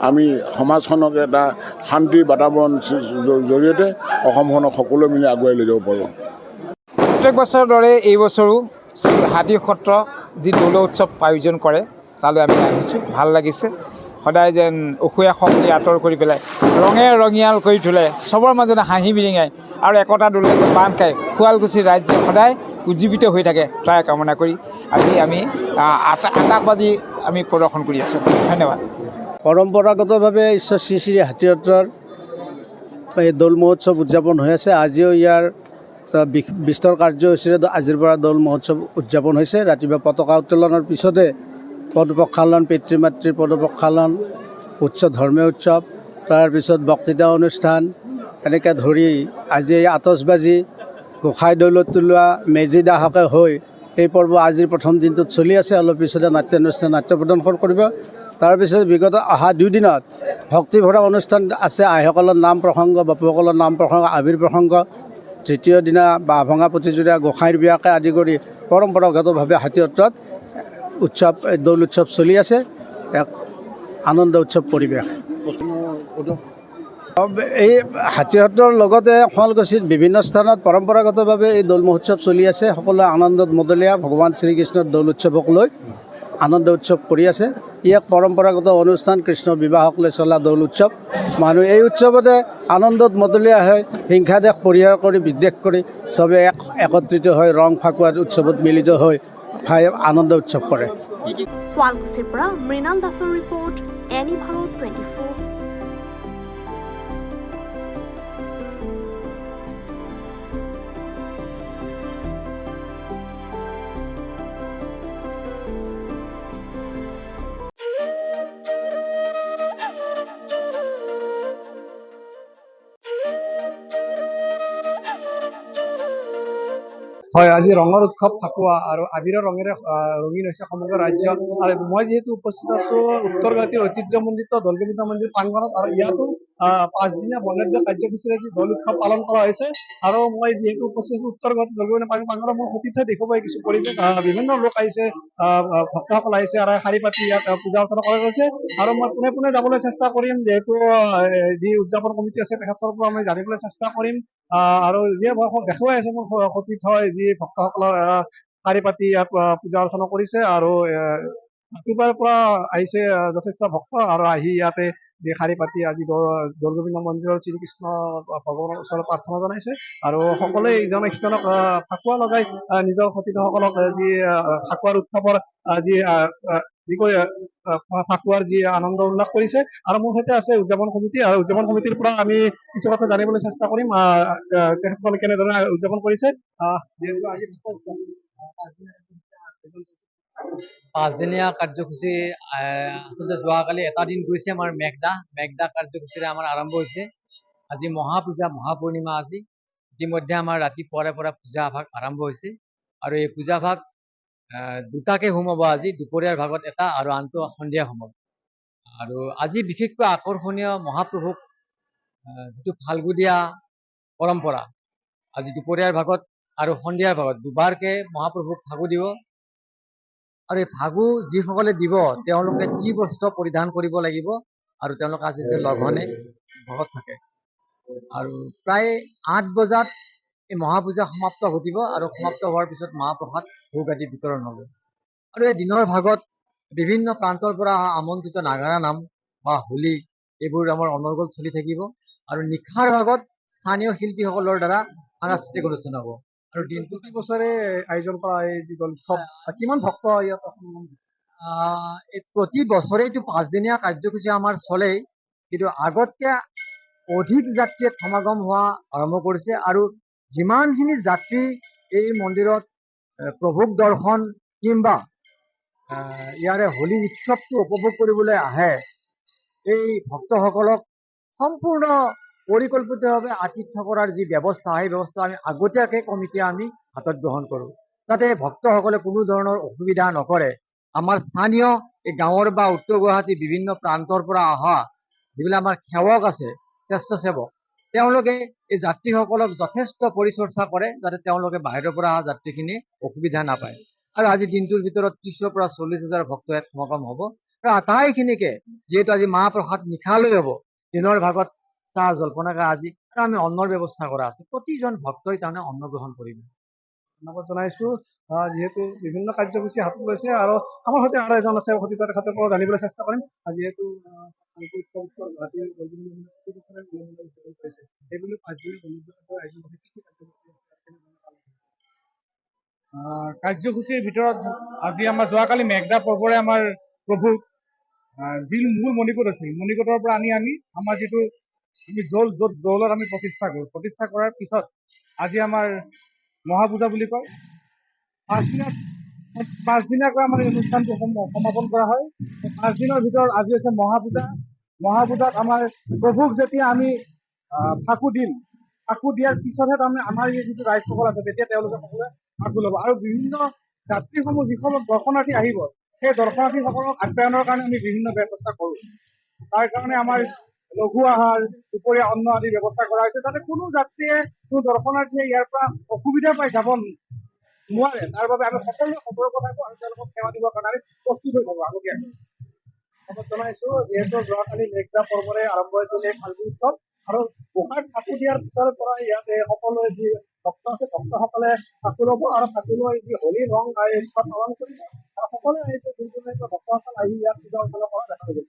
আমি সমাজখনক এটা শান্তিৰ বাতাবৰণ জৰিয়তে অসমখনক সকলোৱে মিলি আগুৱাই লৈ যাব পাৰোঁ প্ৰত্যেক বছৰৰ দৰে এই বছৰো হাতী সত্ৰ যি দৌল উৎসৱ আয়োজন কৰে তালৈ আমি আহিছোঁ ভাল লাগিছে সদায় যেন অসূয়া শক্তি আঁতৰ কৰি পেলাই ৰঙে ৰঙিয়াল কৰি তোলে চবৰ মাজতে হাঁহি বিৰিঙাই আৰু একতা দোলে বান্ধ খাই শুৱালকুছিৰ ৰাজ্য সদায় উজ্জীৱিত হৈ থাকে তাই কামনা কৰি আজি আমি আতচবাজি আমি প্ৰদৰ্শন কৰি আছোঁ ধন্যবাদ পৰম্পৰাগতভাৱে ঈশ্বৰ শ্ৰী শ্ৰী হাতী সত্ৰৰ এই দৌল মহোৎসৱ উদযাপন হৈ আছে আজিও ইয়াৰ বিস্তৰ কাৰ্যসূচীৰে আজিৰ পৰা দৌল মহোৎসৱ উদযাপন হৈছে। ৰাতিপুৱা পতাকা উত্তোলনৰ পিছতে পদ প্ৰক্ষালন, পিতৃ মাতৃৰ পদ প্ৰক্ষালন, ধৰ্মীয় উৎসৱ, তাৰপিছত বক্তৃতা অনুষ্ঠান, এনেকৈ ধৰি আজি আতচবাজি, গোঁসাই দৌলত তোলোৱা, মেজি দাহকে হৈ এই পৰ্ব আজিৰ প্ৰথম দিনটোত চলি আছে। অলপ পিছতে নাট্যানুষ্ঠান, নাট্য প্ৰদৰ্শন কৰিব। তাৰপিছত বিগত অহা 2 দিনত ভক্তিভৰা অনুষ্ঠান আছে। আইসকলৰ নাম প্ৰসংগ, বাপুসকলৰ নাম প্ৰসংগ, আবিৰ প্ৰসংগ। তৃতীয় দিনা বাঁহ ভঙা প্ৰতিযোগিতা, গোঁসাইৰ বিয়াকে আদি কৰি পৰম্পৰাগতভাৱে হাতীসত্ৰত দৌল উৎসৱ চলি আছে। এক আনন্দ উৎসৱ পৰিৱেশ। এই হাতীসত্ৰৰ লগতে শুৱালকুছিত বিভিন্ন স্থানত পৰম্পৰাগতভাৱে এই দৌল মহোৎসৱ চলি আছে। সকলোৱে আনন্দত মতলীয়া ভগৱান শ্ৰীকৃষ্ণৰ দৌল উৎসৱক লৈ আনন্দ উৎসৱ কৰি আছে। ই এক পৰম্পৰাগত অনুষ্ঠান, কৃষ্ণ বিবাহক লৈ চলা দৌল উৎসৱ। মানুহ এই উৎসৱতে আনন্দত মতলীয়া হৈ হিংসা দেশ পৰিহাৰ কৰি, বিদ্বেষ কৰি চবে একত্ৰিত হৈ ৰং ফাকুৱাত উৎসৱত মিলিত হৈ আনন্দ উৎসৱ কৰে। শুৱালকুছিৰ পৰা মৃণাল দাসৰ ৰিপৰ্ট, এনি ভাৰত 24। হয়, আজি ৰঙৰ উৎসৱ ফাকুৱা আৰু আবিৰৰ ৰঙেৰে ৰঙীন হৈছে সমগ্ৰ ৰাজ্য। আৰু মই যিহেতু উপস্থিত আছোঁ উত্তৰ গুৱাহাটীৰ ঐতিহ্যমণ্ডিত দৌলগোবিন্দ মন্দিৰ প্ৰাংগণত, আৰু ইয়াতো 5 দিনীয়া বৰ্ণাঢ্য কাৰ্যসূচীৰে যি দৌল উৎসৱ পালন কৰা হৈছে। আৰু মই যিহেতু উপস্থিত আছোঁ উত্তৰ গুৱাহাটীৰ দৌলগোবিন্দ প্ৰাংগণত, মোৰ সতীৰ্থ দেখুৱাব কিছু পৰিৱেশ। বিভিন্ন লোক আহিছে, ভক্তসকল আহিছে আৰু শাৰী পাতি ইয়াত পূজা অৰ্চনা কৰা গৈছে। আৰু মই পোনে পোনে যাবলৈ চেষ্টা কৰিম, যিহেতু যি উদযাপন কমিটি আছে তেখেতৰ পৰা মই জানিবলৈ চেষ্টা কৰিম। আৰু যিয়ে দেখুৱাই আছে মোৰ সতীৰ্থই, যি ভক্তসকলৰ শাৰী পাতি ইয়াত পূজা অৰ্চনা কৰিছে। আৰু ৰাতিপুৱাৰ পৰা আহিছে যথেষ্ট ভক্ত, আৰু আহি ইয়াতে শাৰী পাতি আজি দৌলগোবিন্দ মন্দিৰৰ শ্ৰীকৃষ্ণ ভগৱানৰ ওচৰত প্ৰাৰ্থনা জনাইছে। আৰু সকলোৱে ইজনে সিজনক ফাকুৱা লগাই নিজৰ সতীৰ্থসকলক যি ফাকুৱাৰ উৎসৱৰ ফাকুৱাৰ যি আনন্দ উল্লাস কৰিছে। আৰু মোৰ সৈতে আছে উদযাপন কমিটি, আৰু উদযাপন কমিটিৰ পৰা আমি কিছু কথা জানিবলৈ চেষ্টা কৰিম তেখেতসকলে কেনেদৰে উদযাপন কৰিছে। পাঁচদিনীয়া কাৰ্যসূচী আচলতে যোৱাকালি এটা দিন গৈছে আমাৰ মেঘদা কাৰ্যসূচীৰে আমাৰ আৰম্ভ হৈছে। আজি মহাপূজা, মহাপূৰ্ণিমা আজি। ইতিমধ্যে আমাৰ ৰাতিপুৱাৰে পৰা পূজা ভাগ আৰম্ভ হৈছে। আৰু এই পূজা ভাগ দুটাকে হোম হ'ব আজি, দুপৰীয়াৰ ভাগত এটা আৰু আনটো সন্ধিয়া হোম হ'ব। আৰু আজি বিশেষকৈ আকৰ্ষণীয় মহাপ্ৰভুক যিটো ফাল্গু দিয়া পৰম্পৰা, আজি দুপৰীয়াৰ ভাগত আৰু সন্ধিয়াৰ ভাগত দুবাৰকে মহাপ্ৰভুক ফাগু দিব। আৰু এই ফাগু যিসকলে দিব তেওঁলোকে কি বস্ত্ৰ পৰিধান কৰিব লাগিব, আৰু তেওঁলোকে আজি যে লঘনে ভকত থাকে। আৰু প্ৰায় 8 বজাত এই মহাপূজা সমাপ্ত ঘটিব, আৰু সমাপ্ত হোৱাৰ পিছত মহাপ্ৰসাদ ভোগ আদি বিতৰণ হ'ব। আৰু এই দিনৰ ভাগত বিভিন্ন প্ৰান্তৰ পৰা অহা আমন্ত্ৰিত নাগাৰা নাম বা হোলী এইবোৰ আমাৰ অনৰ্গল চলি থাকিব। আৰু নিশাৰ ভাগত স্থানীয় শিল্পীসকলৰ দ্বাৰা সাংস্কৃতিক অনুষ্ঠান হ'ব। আৰু দিন প্ৰতি বছৰে আয়োজন কৰা এই যি দৌল উৎসৱ, কিমান ভক্ত ইয়াত? প্ৰতি বছৰেইটো 5 দিনীয়া কাৰ্যসূচী আমাৰ চলেই, কিন্তু আগতকে অধিক যাত্ৰীয়ে সমাগম হোৱা আৰম্ভ কৰিছে। আৰু যিমানখিনি যাত্ৰী এই মন্দিৰত প্ৰভুক দৰ্শন কিংবা ইয়াৰে হোলী উৎসৱটো উপভোগ কৰিবলৈ আহে, এই ভক্তসকলক সম্পূৰ্ণ পৰিকল্পিতভাৱে আতিথ্য কৰাৰ যি ব্যৱস্থা, সেই ব্যৱস্থা আমি আগতীয়াকৈ কমিটিয়ে আমি হাতত গ্ৰহণ কৰোঁ, যাতে ভক্তসকলে কোনো ধৰণৰ অসুবিধা নকৰে। আমাৰ স্থানীয় এই গাঁৱৰ বা উত্তৰ গুৱাহাটীৰ বিভিন্ন প্ৰান্তৰ পৰা অহা যিবিলাক আমাৰ সেৱক আছে, স্বেচ্ছাসেৱক, তেওঁলোকে এই যাত্ৰীসকলক যথেষ্ট পৰিচৰ্চা কৰে, যাতে তেওঁলোকে বাহিৰৰ পৰা অহা যাত্ৰীখিনি অসুবিধা নাপায়। আৰু আজি দিনটোৰ ভিতৰত 30,000 পৰা 40,000 ভক্ত ইয়াত সমাগম হ'ব। আৰু আটাইখিনিকে যিহেতু আজি মাহ-প্ৰসাদ নিশালৈ হ'ব, দিনৰ ভাগত চাহ জলপানকে আজি আৰু আমি অন্নৰ ব্যৱস্থা কৰা আছে। প্ৰতিজন ভক্তই তাৰমানে অন্ন গ্ৰহণ কৰিব। ধন্যবাদ জনাইছোঁ। যিহেতু বিভিন্ন কাৰ্যসূচী হাতত লৈছে, আৰু আমাৰ সৈতে আৰু এজন আছে সতীৰ্থ, তেখেতৰ পৰা জানিবলৈ চেষ্টা কৰিম। যিহেতু কাৰ্যসূচীৰ ভিতৰত আজি আমাৰ যোৱাকালি মেঘদা পৰ্বৰে আমাৰ প্ৰভুক যি মূল মণিকোট আছিল, মণিকোটৰ পৰা আনি আমি আমাৰ যিটো আমি দৌলত আমি প্ৰতিষ্ঠা কৰোঁ। প্ৰতিষ্ঠা কৰাৰ পিছত আজি আমাৰ মহাপূজা বুলি কয়। পাঁচদিনীয়াকৈ আমাৰ এই অনুষ্ঠানটো সমাপন কৰা হয়। 5 দিনৰ ভিতৰত আজি হৈছে মহাপূজা। মহাপূজাত আমাৰ প্ৰভুক যেতিয়া আমি ফাকু দিম, ফাকু দিয়াৰ পিছতহে তাৰমানে আমাৰ এই যিটো ৰাইজসকল আছে তেতিয়া তেওঁলোকে সকলোৱে ফাকু ল'ব। আৰু বিভিন্ন যাত্ৰীসমূহ যিসকল দৰ্শনাৰ্থী আহিব, সেই দৰ্শনাৰ্থীসকলক আপ্যায়নৰ কাৰণে আমি বিভিন্ন ব্যৱস্থা কৰোঁ। তাৰ কাৰণে আমাৰ লঘু আহাৰ, দুপৰীয়া অন্ন আদি ব্যৱস্থা কৰা হৈছে, যাতে কোনো যাত্ৰীয়ে, কোনো দৰ্শনাৰ্থীয়ে ইয়াৰ পৰা অসুবিধা পাই যাব নোৱাৰে। তাৰ বাবে আমি সকলোৱে সতৰ্ক থাকোঁ আৰু তেওঁলোকক সেৱা দিবৰ কাৰণে আমি প্ৰস্তুত হৈ থাকোঁ আগতীয়াকৈ। জনাইছোঁ যিহেতু যোৱাকালি মেঘদা পৰ্বৰে আৰম্ভ হৈছিল এই ফাল্গু উৎসৱ, আৰু গোসাঁইক ফাকু দিয়াৰ পিছৰ পৰা ইয়াত সকলোৱে যি ভক্ত আছে, ভক্তসকলে ফাকু ল'ব আৰু ফাকু লৈ যি হোলীৰ ৰং এই উৎসৱ পালন কৰিব। আৰু সকলোৱে আহিছে, যোনজনে ভক্তসকল আহি ইয়াত পূজা অৰ্চনা কৰা দেখা গৈছে।